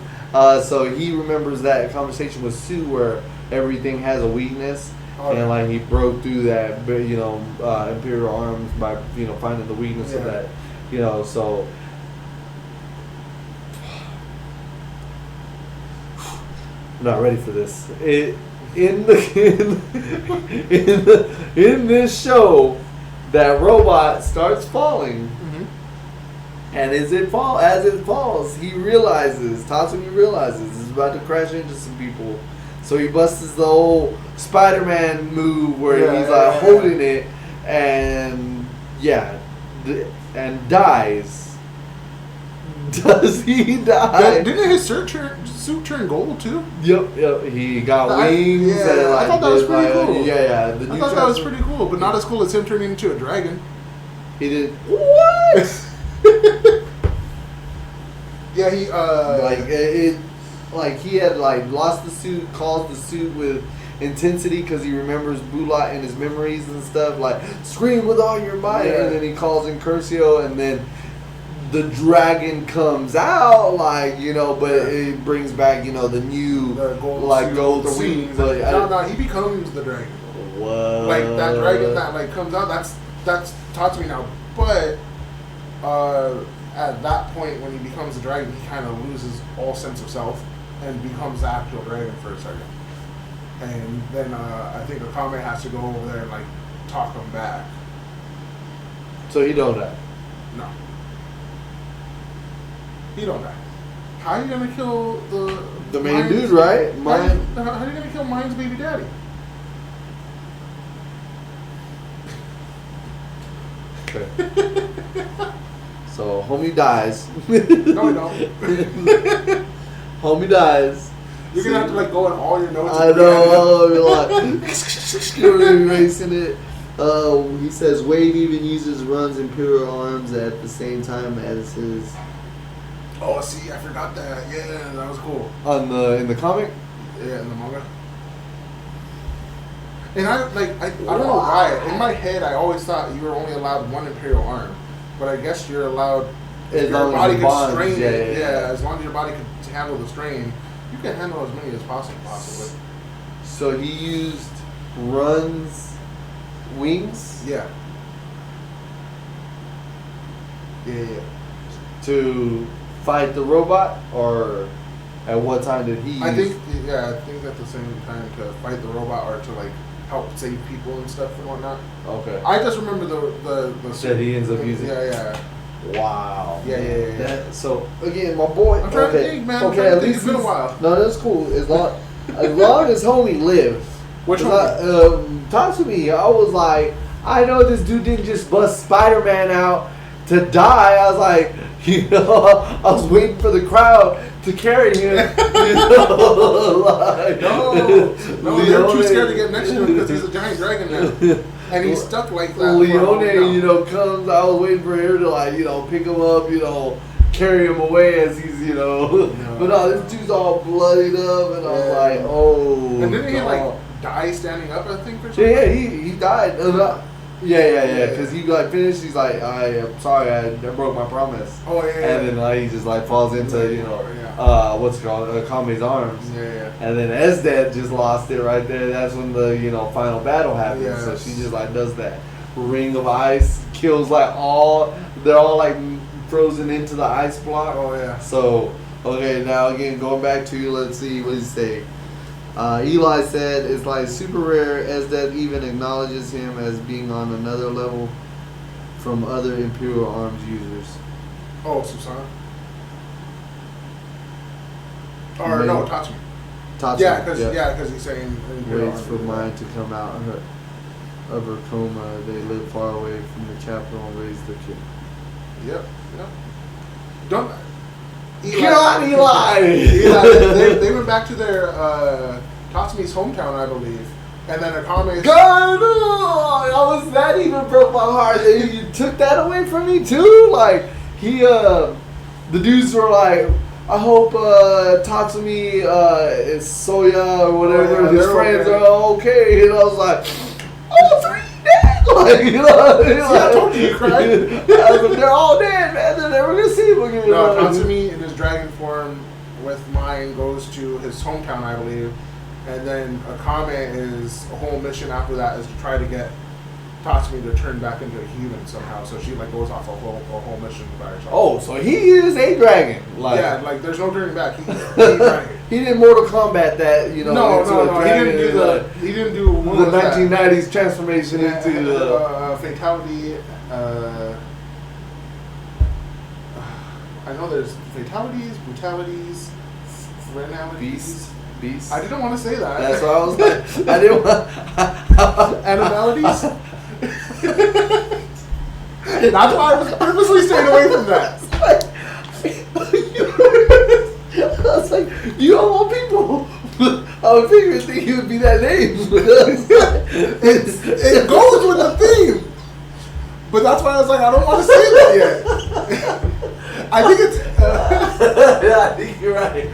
So he remembers that conversation with Sue where everything has a weakness. Oh, And like he broke through that, Imperial arms by finding the weakness of that, So I'm not ready for this. In this show, that robot starts falling, and as it falls, Tatsumi realizes it's about to crash into some people. So he busts the old Spider-Man move where he's like holding it, and and dies. Does he die? Didn't his suit turn gold too? Yep. He got wings. Yeah, and like, I thought that was pretty cool. Yeah. I thought that was pretty cool, but not as cool as him turning into a dragon. He did what? Yeah, he he had like lost the suit, caused the suit with intensity because he remembers Bulot and his memories and stuff. Like scream with all your might, and then he calls in Curcio, and then the dragon comes out, but it brings back, the new, gold the suit. wings. But No, he becomes the dragon. What? Like that dragon that comes out. That's Tatsumi now. But at that point, when he becomes the dragon, he kind of loses all sense of self and becomes the actual dragon for a second. And then I think Akame has to go over there and talk him back. So he don't die. No. He don't die. How are you gonna kill the main dude, right? How are you gonna kill Mine's baby daddy? Okay. So homie dies. No, we don't. Homie dies. You're gonna have to go in all your notes. I know. You're erasing it. He says Wade even uses runs Imperial arms at the same time as his. Oh, see, I forgot that. Yeah, that was cool. In the comic. Yeah, in the manga. And I don't know why. In my head, I always thought you were only allowed one Imperial arm, but I guess you're allowed. As Your long body as can bonds, strain it. yeah. As long as your body can handle the strain, you can handle as many as possible. Possibly. So he used runs wings. Yeah. To fight the robot, or at what time did he? I think at the same time to fight the robot or to help save people and stuff and whatnot. Okay. I just remember the That he ends up using. Yeah. Wow. Yeah. So again, my boy. I'm trying to think, man. Okay, at least it's been a while. No, that's cool. As long as homie lived. Which one? Tatsumi, I was like, I know this dude didn't just bust Spider-Man out to die. I was like, I was waiting for the crowd to carry him. You know, like, No, they're too Leone- scared to get next to him because he's a giant dragon now. And he's stuck like that. for a long Leone, time. you know, comes. I was waiting for him to like, you know, pick him up, you know, carry him away as he's, you know. But no, this dude's all bloodied up, and I was like, oh. And didn't he no. like die standing up? I think. Or something? Yeah, he died. Yeah. Because he like finished. He's like, I'm sorry, I broke my promise. Oh yeah. And then like he just like falls into, you know, what's it called, Akame's arms. Yeah. And then Esdet just lost it right there. That's when the, you know, final battle happens. Yes. So she just like does that ring of ice, kills like they're all like frozen into the ice block. Oh yeah. So okay, now again going back to, let's see, what did he say? Eli said it's like super rare as that even acknowledges him as being on another level from other Imperial Arms users. Oh, Susanna. Or no, Tatsumi. Tatsu, Yeah, because he's saying waits for mine to come out of her coma. They live far away from the capital and raise their kid. Yep. Don't. Come on, Eli! They went back to their Tatsumi's hometown, I believe, and then Akame. God, no! That even broke my heart. You took that away from me too. Like the dudes were like, I hope Tatsumi is Soya or whatever. Yeah, his they're friends okay. are okay, and I was like, all three dead. Like, you know, I told you cried. I was like, they're all dead, man. They're never gonna see him again. No, Tatsumi in his dragon form with mine goes to his hometown, I believe, and then Akame is a whole mission after that is to try to get Tatsumi to turn back into a human somehow. So she like goes off a whole mission by herself. Oh, so he is a dragon. Like, yeah, like there's no turning back. He's a dragon. he didn't Mortal Kombat that, you know. No. Dragon, He didn't do what the was that? 1990s transformation into fatality. I know there's fatalities, brutalities, finalities. Beast. I didn't want to say that. That's what I was like. I didn't want. Animalities. That's why I was purposely staying away from that. I was like, you don't want people. I would think it would be that name. It goes with the theme. But that's why I was like, I don't want to say that yet. I think it's. Yeah, I think you're right.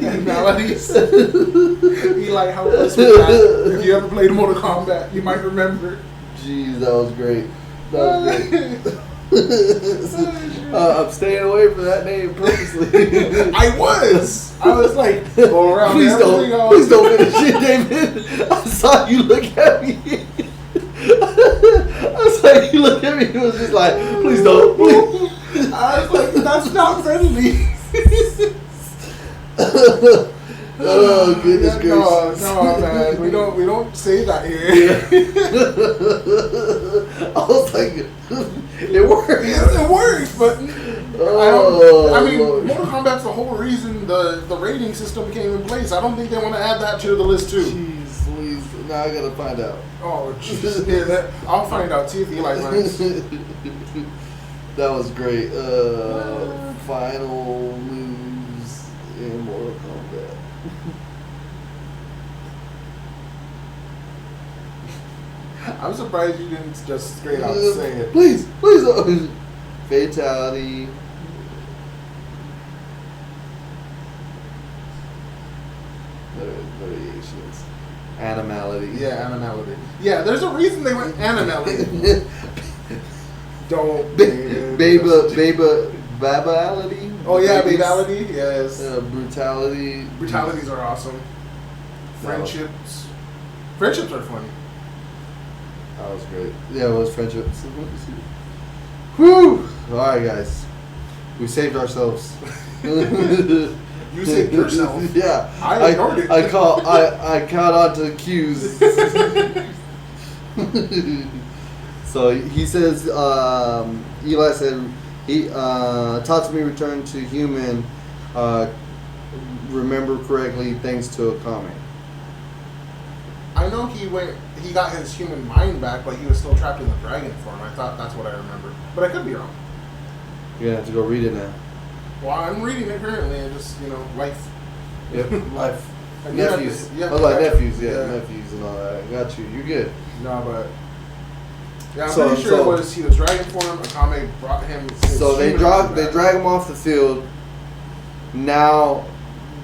Animalities. Eli, help us with that. If you ever played Mortal Kombat, you might remember. Jeez, that was great. That was great. I'm staying away from that name purposely. I was like, go around. Please don't finish it, David. I saw you look at me. I saw you look at me. It was just like, please don't. Please. I was like, that's not friendly. Oh goodness gracious! No, man, we don't say that here. I was like, it works. Yes, it works, but I mean, Lord. Mortal Kombat's the whole reason the rating system came in place. I don't think they want to add that to the list too. Jeez, please. Now I gotta find out. Oh, jeez. Yeah, I'll find out. See if Eli finds. That was great. Final moves in Mortal Kombat. I'm surprised you didn't just straight out say it. Please. Fatality. Variations. Animality. Yeah, animality. Yeah, there's a reason they went animality. Don't. Babality. Oh yeah, babality. Yes. Brutality. Brutalities are awesome. Friendships. Friendships are funny. That was great. Yeah, it was friendships. Whew! Alright, guys. We saved ourselves. You saved yourself. Yeah. I ignored it. I caught on to cues. So he says, Eli said, Tatsumi returned to human, remember correctly, thanks to Akame. I know he got his human mind back, but he was still trapped in the dragon form. I thought that's what I remember. But I could be wrong. You're going to have to go read it now. Well, I'm reading it currently, and just life. Yep, life. And you have to- Nephews. you have I was to like catch nephews, up. yeah, nephews and all that. I got you. You're good. No, but yeah, I'm So- pretty sure so- it was he was dragging for him. Akame brought him. his So they human drag back. him off the field. Now,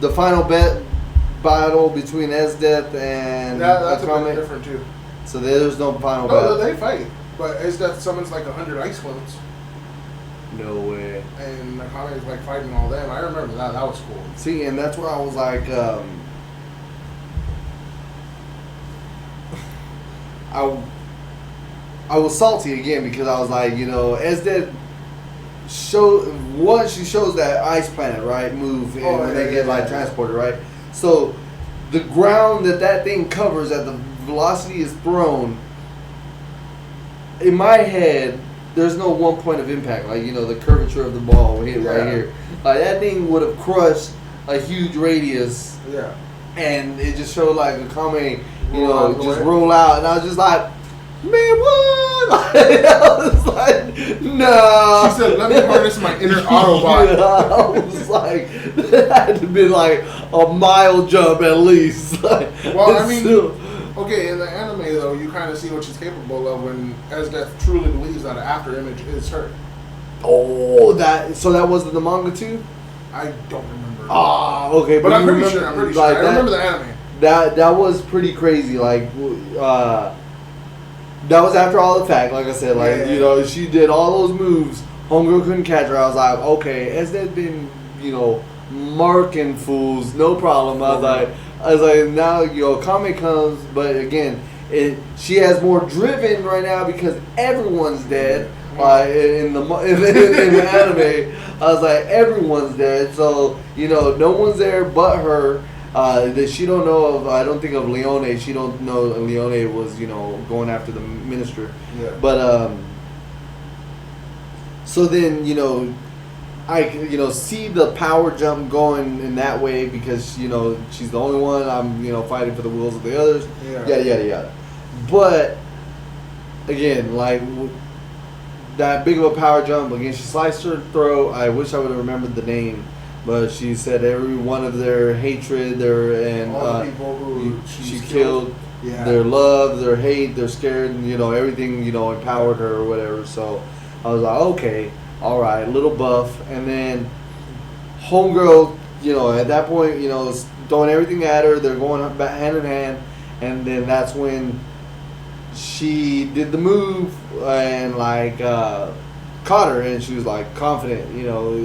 the final battle between Esdeath and That's a bit Akame. different too. So there's no final No, battle. they fight, but Esdeath summons like 100 ice clones, No way. and Akame is like fighting all them. I remember that. That was cool. See, and that's where I was like, I was salty again because I was like, Esdeath she shows that ice planet, right, move and when they get transported, right? So the ground that thing covers at the velocity is thrown, in my head, there's no one point of impact, like the curvature of the ball hit right here. Like that thing would have crushed a huge radius. Yeah. And it just showed like Akame, just away. roll out, and I was just like, man, what? I was like, no. She said, "Let me harness my inner Autobot." Yeah, I was like, that had to be like a mile jump at least. Like, Well, I mean, still- okay, in the anime though, you kind of see what she's capable of when Esdeath truly believes that an after image is her. oh, so that was the manga too. I don't remember. Ah, okay, but I'm you pretty remember, sure. like, I remember the anime. That was pretty crazy. Like, that was after all the fact. Like I said, like she did all those moves. Homegirl couldn't catch her. I was like, okay, has that been marking fools? No problem. I was like, now Akame comes, but again, she has more driven right now because everyone's dead. In the anime, I was like, everyone's dead. So no one's there but her. That she don't know of. I don't think of Leone. She don't know Leone was going after the minister. Yeah. But so then I see the power jump going in that way because she's the only one. I'm fighting for the wills of the others. Yeah. Yada yada yada. But again, like that big of a power jump again, she sliced her throat. I wish I would have remembered the name. But she said every one of their hatred, All the people who she killed, Yeah. their love, their hate, their scared, everything, empowered her or whatever. So I was like, okay, all right, little buff. And then homegirl, at that point, is throwing everything at her. They're going hand in hand. And then that's when she did the move and caught her, and she was like confident,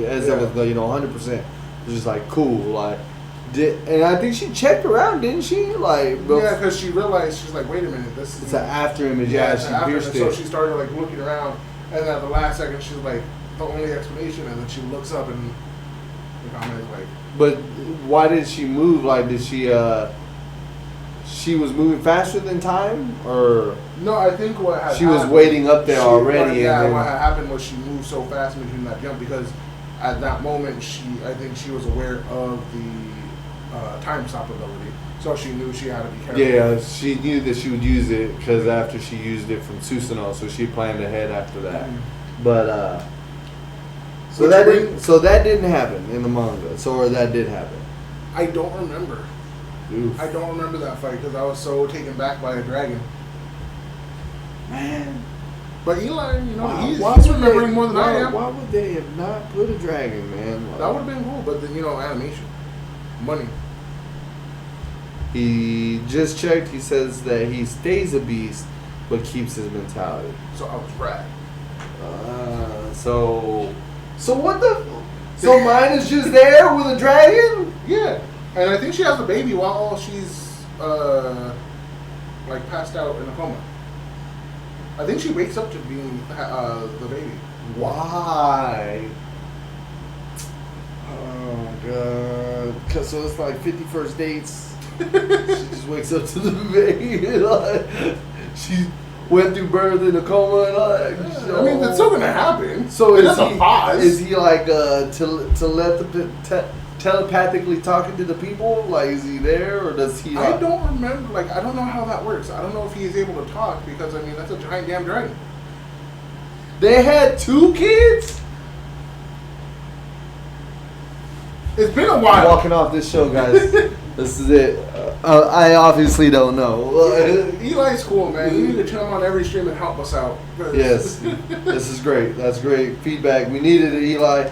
as it was 100%. It was just like cool, and I think she checked around, didn't she? Yeah, because she realized she's like, wait a minute, this is it's an after image. Yeah, it's she an after pierced image. it. So she started looking around, and at the last second, she's like, the only explanation, and then she looks up, and the comment is like, But why did she move? Did she was moving faster than time, or no, I think what had she was happened- waiting up there already? Yeah, and then, what had happened was she moved so fast in between that jump because at that moment I think she was aware of the time stop ability, so she knew she had to be careful. yeah, she knew that she would use it because after she used it from Susanoo, so she planned ahead after that. But so that didn't happen in the manga. Or that did happen. I don't remember. Oof. I don't remember that fight because I was so taken back by a dragon. Man. But Eli, he's would remembering they- more than I am. Why would they have not put a dragon, man? That would have been cool, but then animation, money. He just checked. He says that he stays a beast, but keeps his mentality. So I was rad. So what the? So mine is just there with a dragon? Yeah, and I think she has a baby while she's passed out in a coma. I think she wakes up to being the baby. Why? Oh god! So it's like 51st dates. She just wakes up to the baby. She went through birth in a coma and all that. I mean, that's still gonna happen. So is he? Is he telepathically talking to the people? Is he there, or does he? I don't remember. I don't know how that works. I don't know if he's able to talk because that's a giant damn dragon. They had 2 kids. It's been a while. Walking off this show, guys. This is it. I obviously don't know. Eli's cool, man. You need to turn him on every stream and help us out. Yes, this is great. That's great feedback. We needed it, Eli.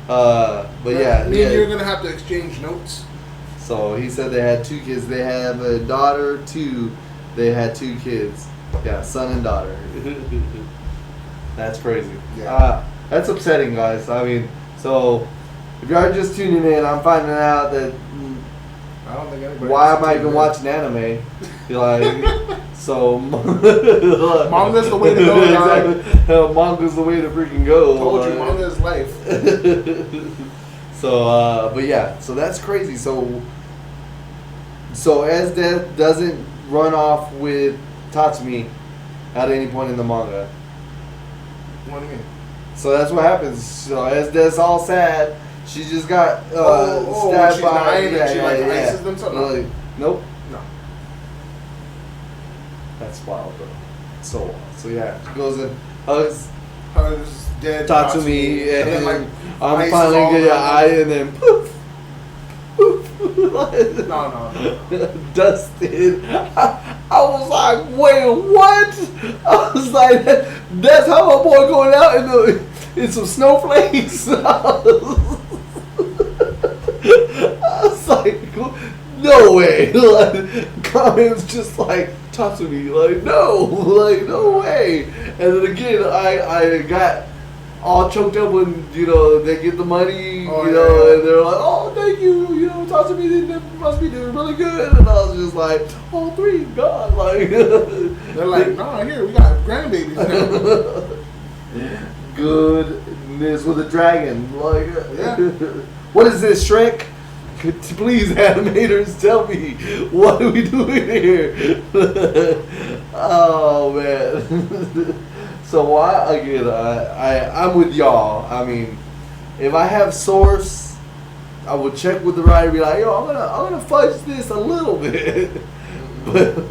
But yeah, me and you're gonna have to exchange notes. So he said they had 2 kids. They have a daughter, 2. They had 2 kids. Yeah, son and daughter. That's crazy. Yeah. That's upsetting, guys. I mean, so if you are just tuning in, I'm finding out that I don't think anybody. why am I even watching anime? You're like, so manga's the way to go, dog. Exactly. Manga's the way to freaking go. Told you, manga is life. So, but yeah, so that's crazy. So as Death doesn't run off with Tatsumi at any point in the manga. What do you mean? So that's what happens. So as Death's all sad, she just got when stabbed she's by. dying and she ices them something? Like, nope. No. That's wild, bro. So wild. So yeah, she goes and hugs Dead Tatsumi, and then like I'm ices finally all getting an around eye, and then poof, poof, No. dusted. I was like, wait, what? I was like, that's how my boy going out in some snowflakes. I was like, no way. Like, Kame was just like, talk to me. Like, no way. And then again, I got all choked up when, they get the money, and they're like, oh, thank you, talk to me, they must be doing really good. And I was just like, oh, 3, God, like. They're like, no, here, we got grandbabies now. Goodness, with a dragon. Like, Yeah. What is this, Shrek? Please, animators, tell me, what are we doing here? Oh, man. So I'm with y'all. I mean, if I have source, I would check with the writer, be like, yo, I'm gonna fudge this a little bit. But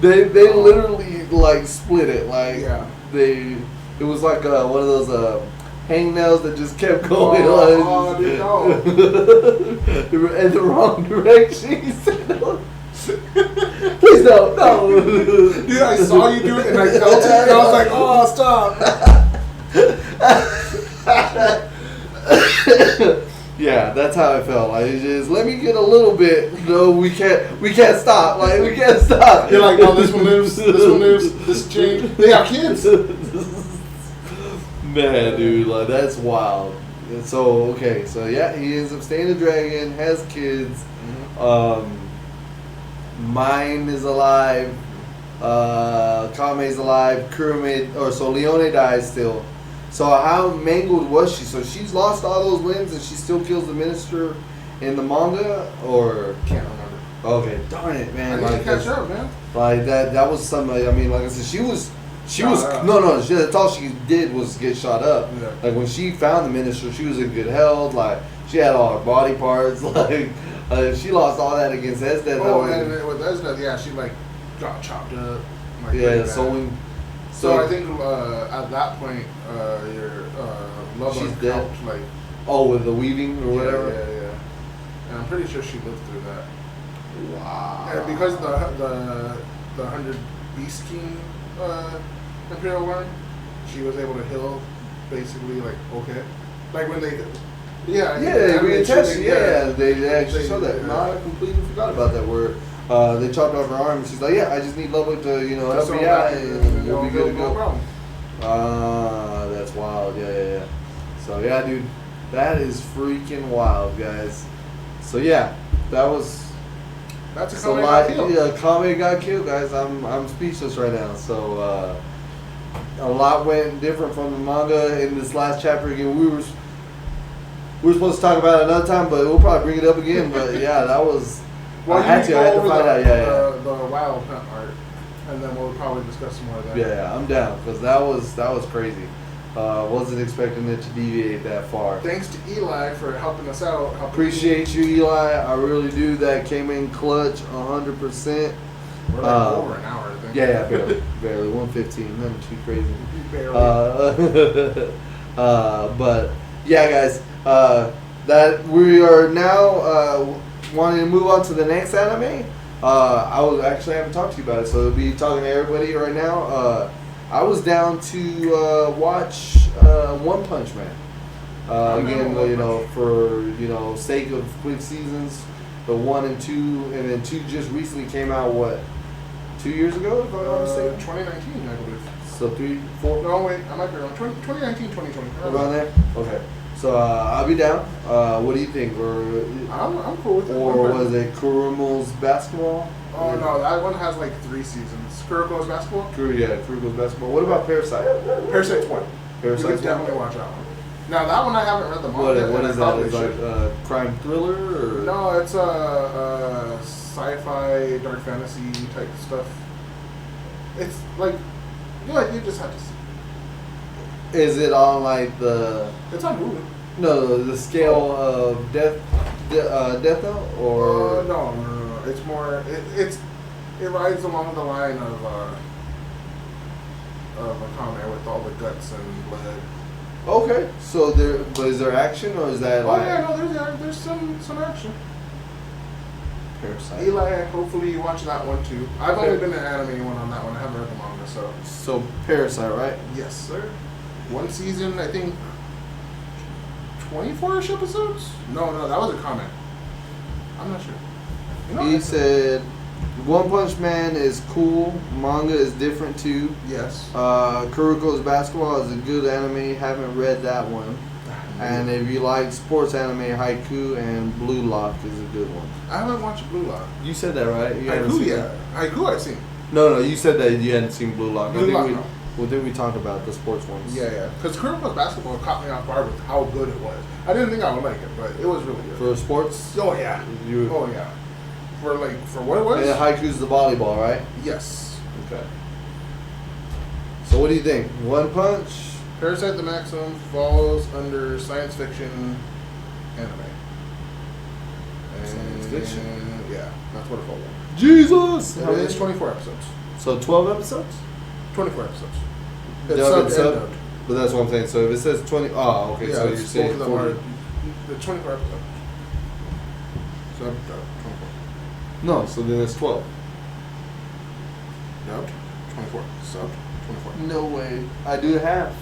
they literally like split it. Like it was like one of those hangnails that just kept going in the wrong direction. He said, no. Please no. Dude, I saw you do it and I felt it and I was like, oh, stop. Yeah, that's how I felt. Like, just let me get a little bit. No, we can't stop. Like, we can't stop. You're like, no, this one lives, this changed. They have kids. Man, dude, like, that's wild. And so, okay, so yeah, he ends up staying a dragon, has kids. Mine is alive. Kame's alive. Leone dies still. So how mangled was she? So she's lost all those limbs and she still kills the minister in the manga, or Can't remember. okay, darn it, man. I need to catch up, man. Like that was something. I mean, like I said, she was that's all she did was get shot up. Yeah. Like when she found the minister, she was in good health. Like she had all her body parts. Like she lost all that against Esdet. And with Esdet, yeah, she like got chopped up. Like, yeah, sewing. So I think at that point, your lover She's dead. helped, like. Oh, with the weaving or whatever. Yeah. And I'm pretty sure she lived through that. Wow. And because the 100 Beast King Imperial One, she was able to heal, basically, like, okay. Like when they. Yeah, they reattached. They actually They- showed that. yeah. No, I completely forgot about that word. They chopped off her arm, and she's like, "Yeah, I just need Ludwig to, help me out, and we'll be good to No go." problem. That's wild. Yeah. So yeah, dude, that is freaking wild, guys. So yeah, that's That's a so Akame Ga Kill. Akame Ga Kill, guys. I'm speechless right now. So a lot went different from the manga in this last chapter. Again, we were supposed to talk about it another time, but we'll probably bring it up again. But yeah, that was. Well, I had to find out. The wild hunt art, and then we'll probably discuss some more of that. Yeah, I'm down because that was crazy. Wasn't expecting it to deviate that far. Thanks to Eli for helping us out. Appreciate you, Eli. I really do. That came in clutch, 100%. We're like over an hour, I think. Yeah, barely 1:15. Nothing too crazy. Barely. But yeah, guys. that we are now wanting to move on to the next anime. I was actually haven't talked to you about it, so I'll be talking to everybody right now. I was down to watch One Punch Man. Again, for sake of quick seasons, the 1 and 2, and then 2 just recently came out. What, 2 years ago? If I'm not mistaken. 2019, I believe. So 3, 4. No, wait, I might be wrong. 2019, 2020. Around there. Okay. So I'll be down. What do you think? Or I'm cool with it. Or was it Kurumo's Basketball? Oh no, that one has like 3 seasons. Kuroko's Basketball? Kurumo's Basketball. What about Parasite? Parasite's 1. You Parasite's could definitely watch that one. Now that one I haven't read the manga. What and is I that? probably It's like should. a crime thriller? Or? No, it's a sci-fi, dark fantasy type stuff. It's like, you just have to see. Is it on like the... It's on Hulu. No, the scale of Death Note? Or... No. It's more, it rides along the line of Akame with all the guts and blood. Okay, so but is there action, or is that Oh like... yeah, no, there's some action. Parasite. Eli, hopefully you watch that one too. I've only been an anime one on that one. I haven't read the manga, so. So Parasite, right? Yes, sir. 1 season, I think 24-ish episodes? No, that was a comment. I'm not sure. He said, One Punch Man is cool. Manga is different too. Yes. Kuroko's Basketball is a good anime. Haven't read that one. And if you like sports anime, Haiku and Blue Lock is a good one. I haven't watched Blue Lock. You said that, right? You haven't Haiku, seen yeah. that? Haiku, I've seen. No, you said that you hadn't seen Blue Lock. Blue Lock, no. I think we talked about the sports ones. Yeah. Because Kuroko's Basketball caught me off guard with how good it was. I didn't think I would like it, but it was really good. For sports? Oh, yeah. Oh, yeah. For what it was? And Haiku's the volleyball, right? Yes. Okay. So what do you think? One Punch? Parasite the Maximum falls under science fiction anime. Science fiction? Yeah, that's what it falls under. Jesus! It is 24 episodes. So 12 episodes? 24 episodes. Dubbed It's and subbed and dubbed. But that's what I'm saying. So if it says 20... Oh, okay. Yeah, so you're it's saying both of them 40. are the 24 episodes. Subbed, dubbed, 24. No, so then it's 12. Dubbed, 24. Subbed, 24. No way. I do half.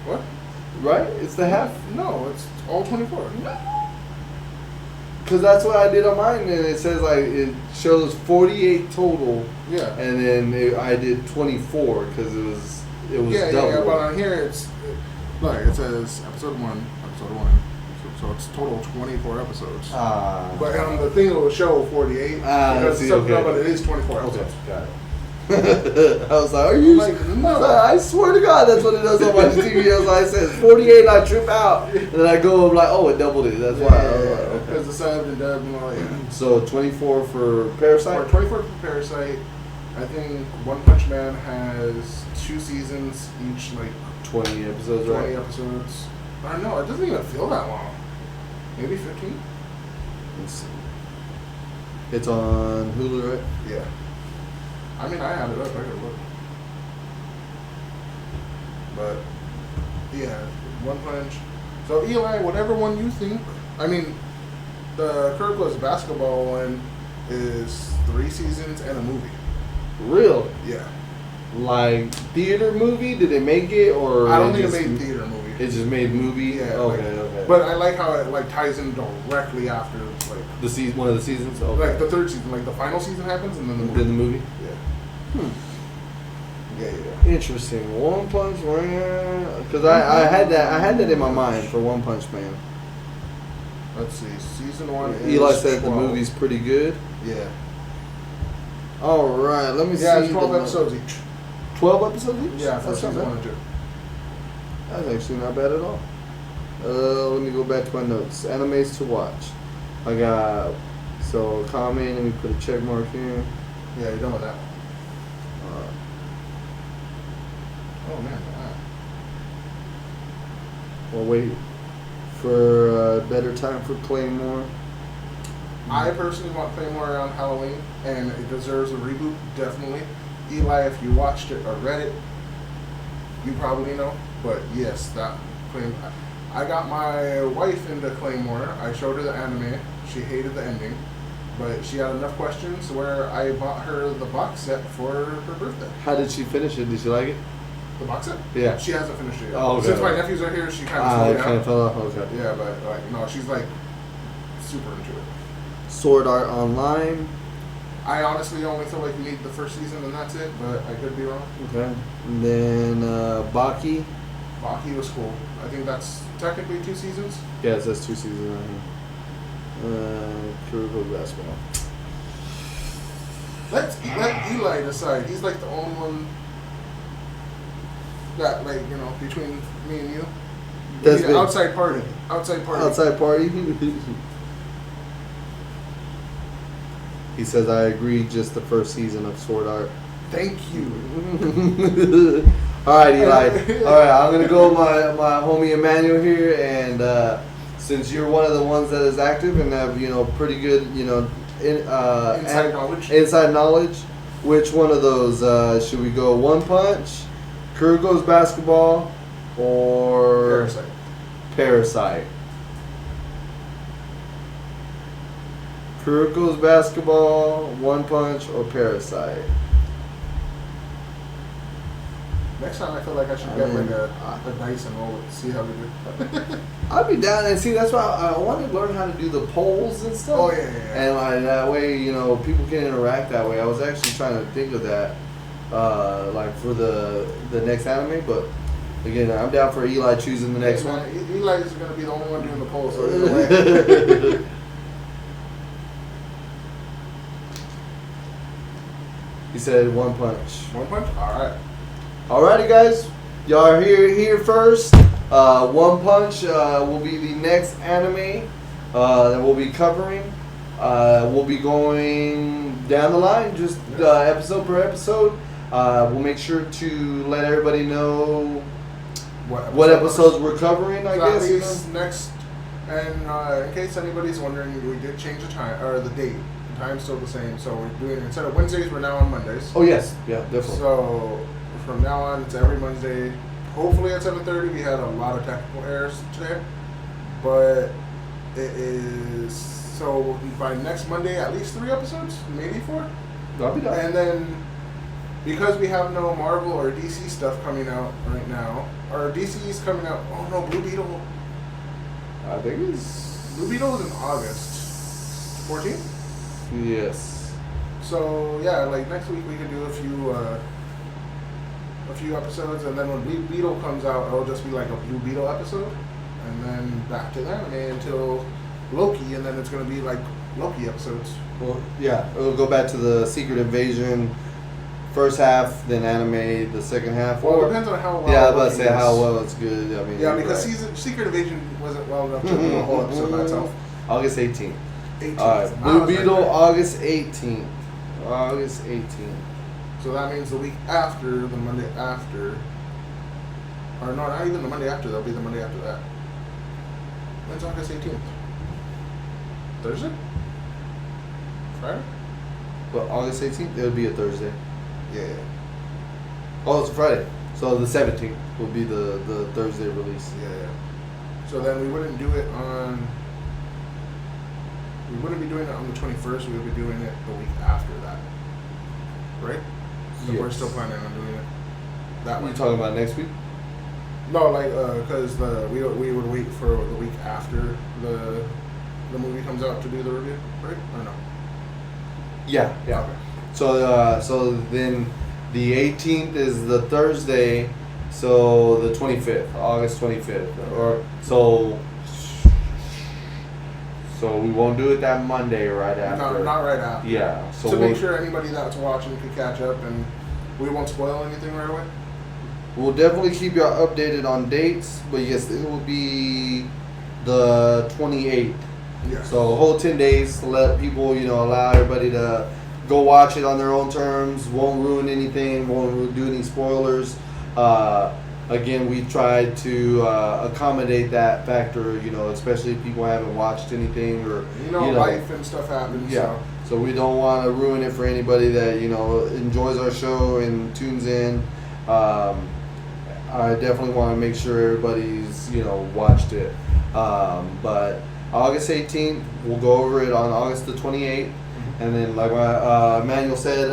What? Right? It's the half. No, it's all 24. Because that's what I did on mine, and it says like it shows 48 total, Yeah. and then I did 24 because it was Yeah, double. but on here it says episode 1. So it's total 24 episodes. But on the thing it will show 48 because see, it's subbed okay. up, but it is 24 episodes. Got it. I was like, are you? Like, no. I was like, I swear to God, that's what it does on my TV. I was like, it says 48, and I trip out, and then I go, I'm like, oh, it doubled it. That's why. I was like, okay. Because the subbed and dubbed and all, yeah. So 24 for Parasite. Or 24 for Parasite. I think One Punch Man has 2 seasons, each like 20 episodes, 20 right? episodes. I don't know. It doesn't even feel that long. Maybe 15. Let's see. It's on Hulu, right? Yeah. I mean, I had it up. I could look. But yeah, One Punch. So Eli, whatever one you think. I mean, the Kuroko's Basketball one is 3 seasons and a movie. Real? Yeah. Like theater movie? Did they make it or? I don't think it just- made theater movie. It just made movie. Yeah. Okay. like- Okay. But I like how it like ties in directly after like the season, one of the seasons. Okay. like the 3rd season, like the final season happens and then the movie. Then the movie. Yeah. Yeah. Interesting. One Punch Man. Because I had that in my mind for One Punch Man. Let's see. Season 1 is Eli said 12. the movie's pretty good. Yeah. All right. Let me see. Yeah, it's 12 the- episodes each. 12 episodes each. Yeah, for That's not season bad. 1 and 2. That's actually not bad at all. Let me go back to my notes. Animes to watch. I got Akame. Let me put a check mark here. Yeah, you're done with that. Oh man. We'll wait for a better time for Claymore. I personally want Claymore around Halloween, and it deserves a reboot, definitely. Eli, if you watched it or read it, you probably know. But yes, that Claymore. I got my wife into Claymore. I showed her the anime. She hated the ending, but she had enough questions where I bought her the box set for her birthday. How did she finish it? Did she like it? The box set? Yeah. She hasn't finished it yet. Oh, okay. Since my nephews are here, she kind of I slowed kind down. of fell off. Okay. Yeah, but like no, she's like super into it. Sword Art Online. I honestly only feel like you need the first season and that's it, but I could be wrong. Okay. And then Baki. Baki was cool. I think that's technically 2 seasons. Yeah, it says 2 seasons right here. Kuroko Basketball. Let Eli decide. He's like the only one that, like, you know, between me and you. That's Yeah, big. outside party. Outside party. Outside party. He says, I agree, just the first season of Sword Art. Thank you. All right, Eli. All right, I'm going to go with my homie Emmanuel here. And since you're one of the ones that is active and have, you know, pretty good, you know, inside knowledge, which one of those should we go? One Punch, Kuroko's Basketball, or Parasite? Kuroko's Basketball, One Punch, or Parasite? Next time I feel like I should get like a dice and roll it, see how we do. I'd be down and see. That's why I want to learn how to do the polls and stuff. Oh yeah. And like, that way, you know, people can interact that way. I was actually trying to think of that, like for the next anime. But again, I'm down for Eli choosing the next one. Eli is going to be the only one doing the polls. So either way. He said One Punch. One Punch. All right. Alrighty, guys, y'all are here first. One Punch will be the next anime that we'll be covering. We'll be going down the line, just episode per episode. We'll make sure to let everybody know what episodes we're covering. I guess. At least next, and in case anybody's wondering, we did change the time or the date. The time's still the same, so we're doing instead of Wednesdays, we're now on Mondays. Oh yes, yeah, definitely. So from now on, it's every Wednesday. Hopefully at 7:30. We had a lot of technical errors today, but it is so by next Monday at least 3 episodes, maybe 4. I'll be done. And then because we have no Marvel or DC stuff coming out right now, or DC is coming out. Oh no, Blue Beetle. I think it's Blue Beetle is in August 14th. Yes. So yeah, like next week we can do a few episodes, and then when Blue Beetle comes out, it'll just be like a Blue Beetle episode, and then back to the anime until Loki, and then it's gonna be like Loki episodes. Well, yeah, it'll go back to the Secret Invasion first half, then anime the second half. Well, it depends on how well. Yeah, I was about to Loki say is. how well it's good. I mean, Yeah, because Secret Invasion wasn't well enough to do a whole episode by itself. August 18th. 18th. All right, Ah, Blue that's Beetle, right. August 18th. August 18th. So that means the week after, the Monday after, or no, not even the Monday after. That'll be the Monday after that. When's August 18th? Thursday? Friday? Well, August 18th, it'll be a Thursday. Yeah. Oh, it's a Friday. So the 17th will be the Thursday release. Yeah. So then we wouldn't do it on. We wouldn't be doing it on the 21st. We would be doing it the week after that. Right? So we're Yes. still planning on doing it that What are way. you talking about next week? No, like because we would wait for the week after the movie comes out to do the review, right? Or no? Yeah. Okay. So then the 18th is the Thursday, so the 25th, August 25th, or so we won't do it that Monday right after. Not right after. Yeah. So to we'll, make sure anybody that's watching can catch up, and we won't spoil anything right away. we'll definitely keep y'all updated on dates, but yes, it will be the 28th. Yeah. So a whole 10 days to let people, allow everybody to go watch it on their own terms. Won't ruin anything. Won't do any spoilers. Again, we tried to accommodate that factor, especially if people haven't watched anything or life and stuff happens. Yeah. So we don't want to ruin it for anybody that enjoys our show and tunes in. I definitely want to make sure everybody's watched it. But August 18th, we'll go over it on August the 28th, and then like Emmanuel said,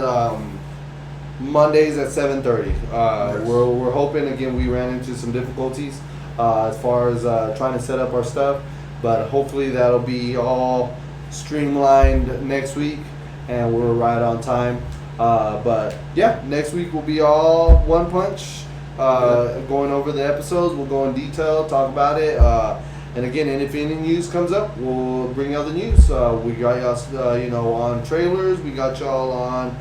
Mondays at 7:30. Yes. We're hoping again. We ran into some difficulties as far as trying to set up our stuff, but hopefully that'll be all streamlined next week, and we're right on time. But yeah, next week will be all one punch. Going over the episodes, we'll go in detail, talk about it. And again, and if any news comes up, we'll bring out the news. We got y'all, on trailers. We got y'all on,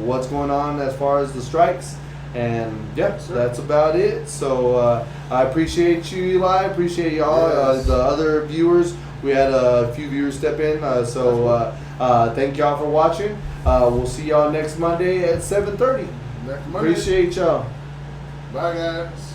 what's going on as far as the strikes. And yeah, that's about it. So I appreciate you, Eli. Appreciate y'all. Yes. The other viewers, we had a few viewers step in. So thank y'all for watching. We'll see y'all next Monday at 7:30. Next Monday. Appreciate y'all. Bye, guys.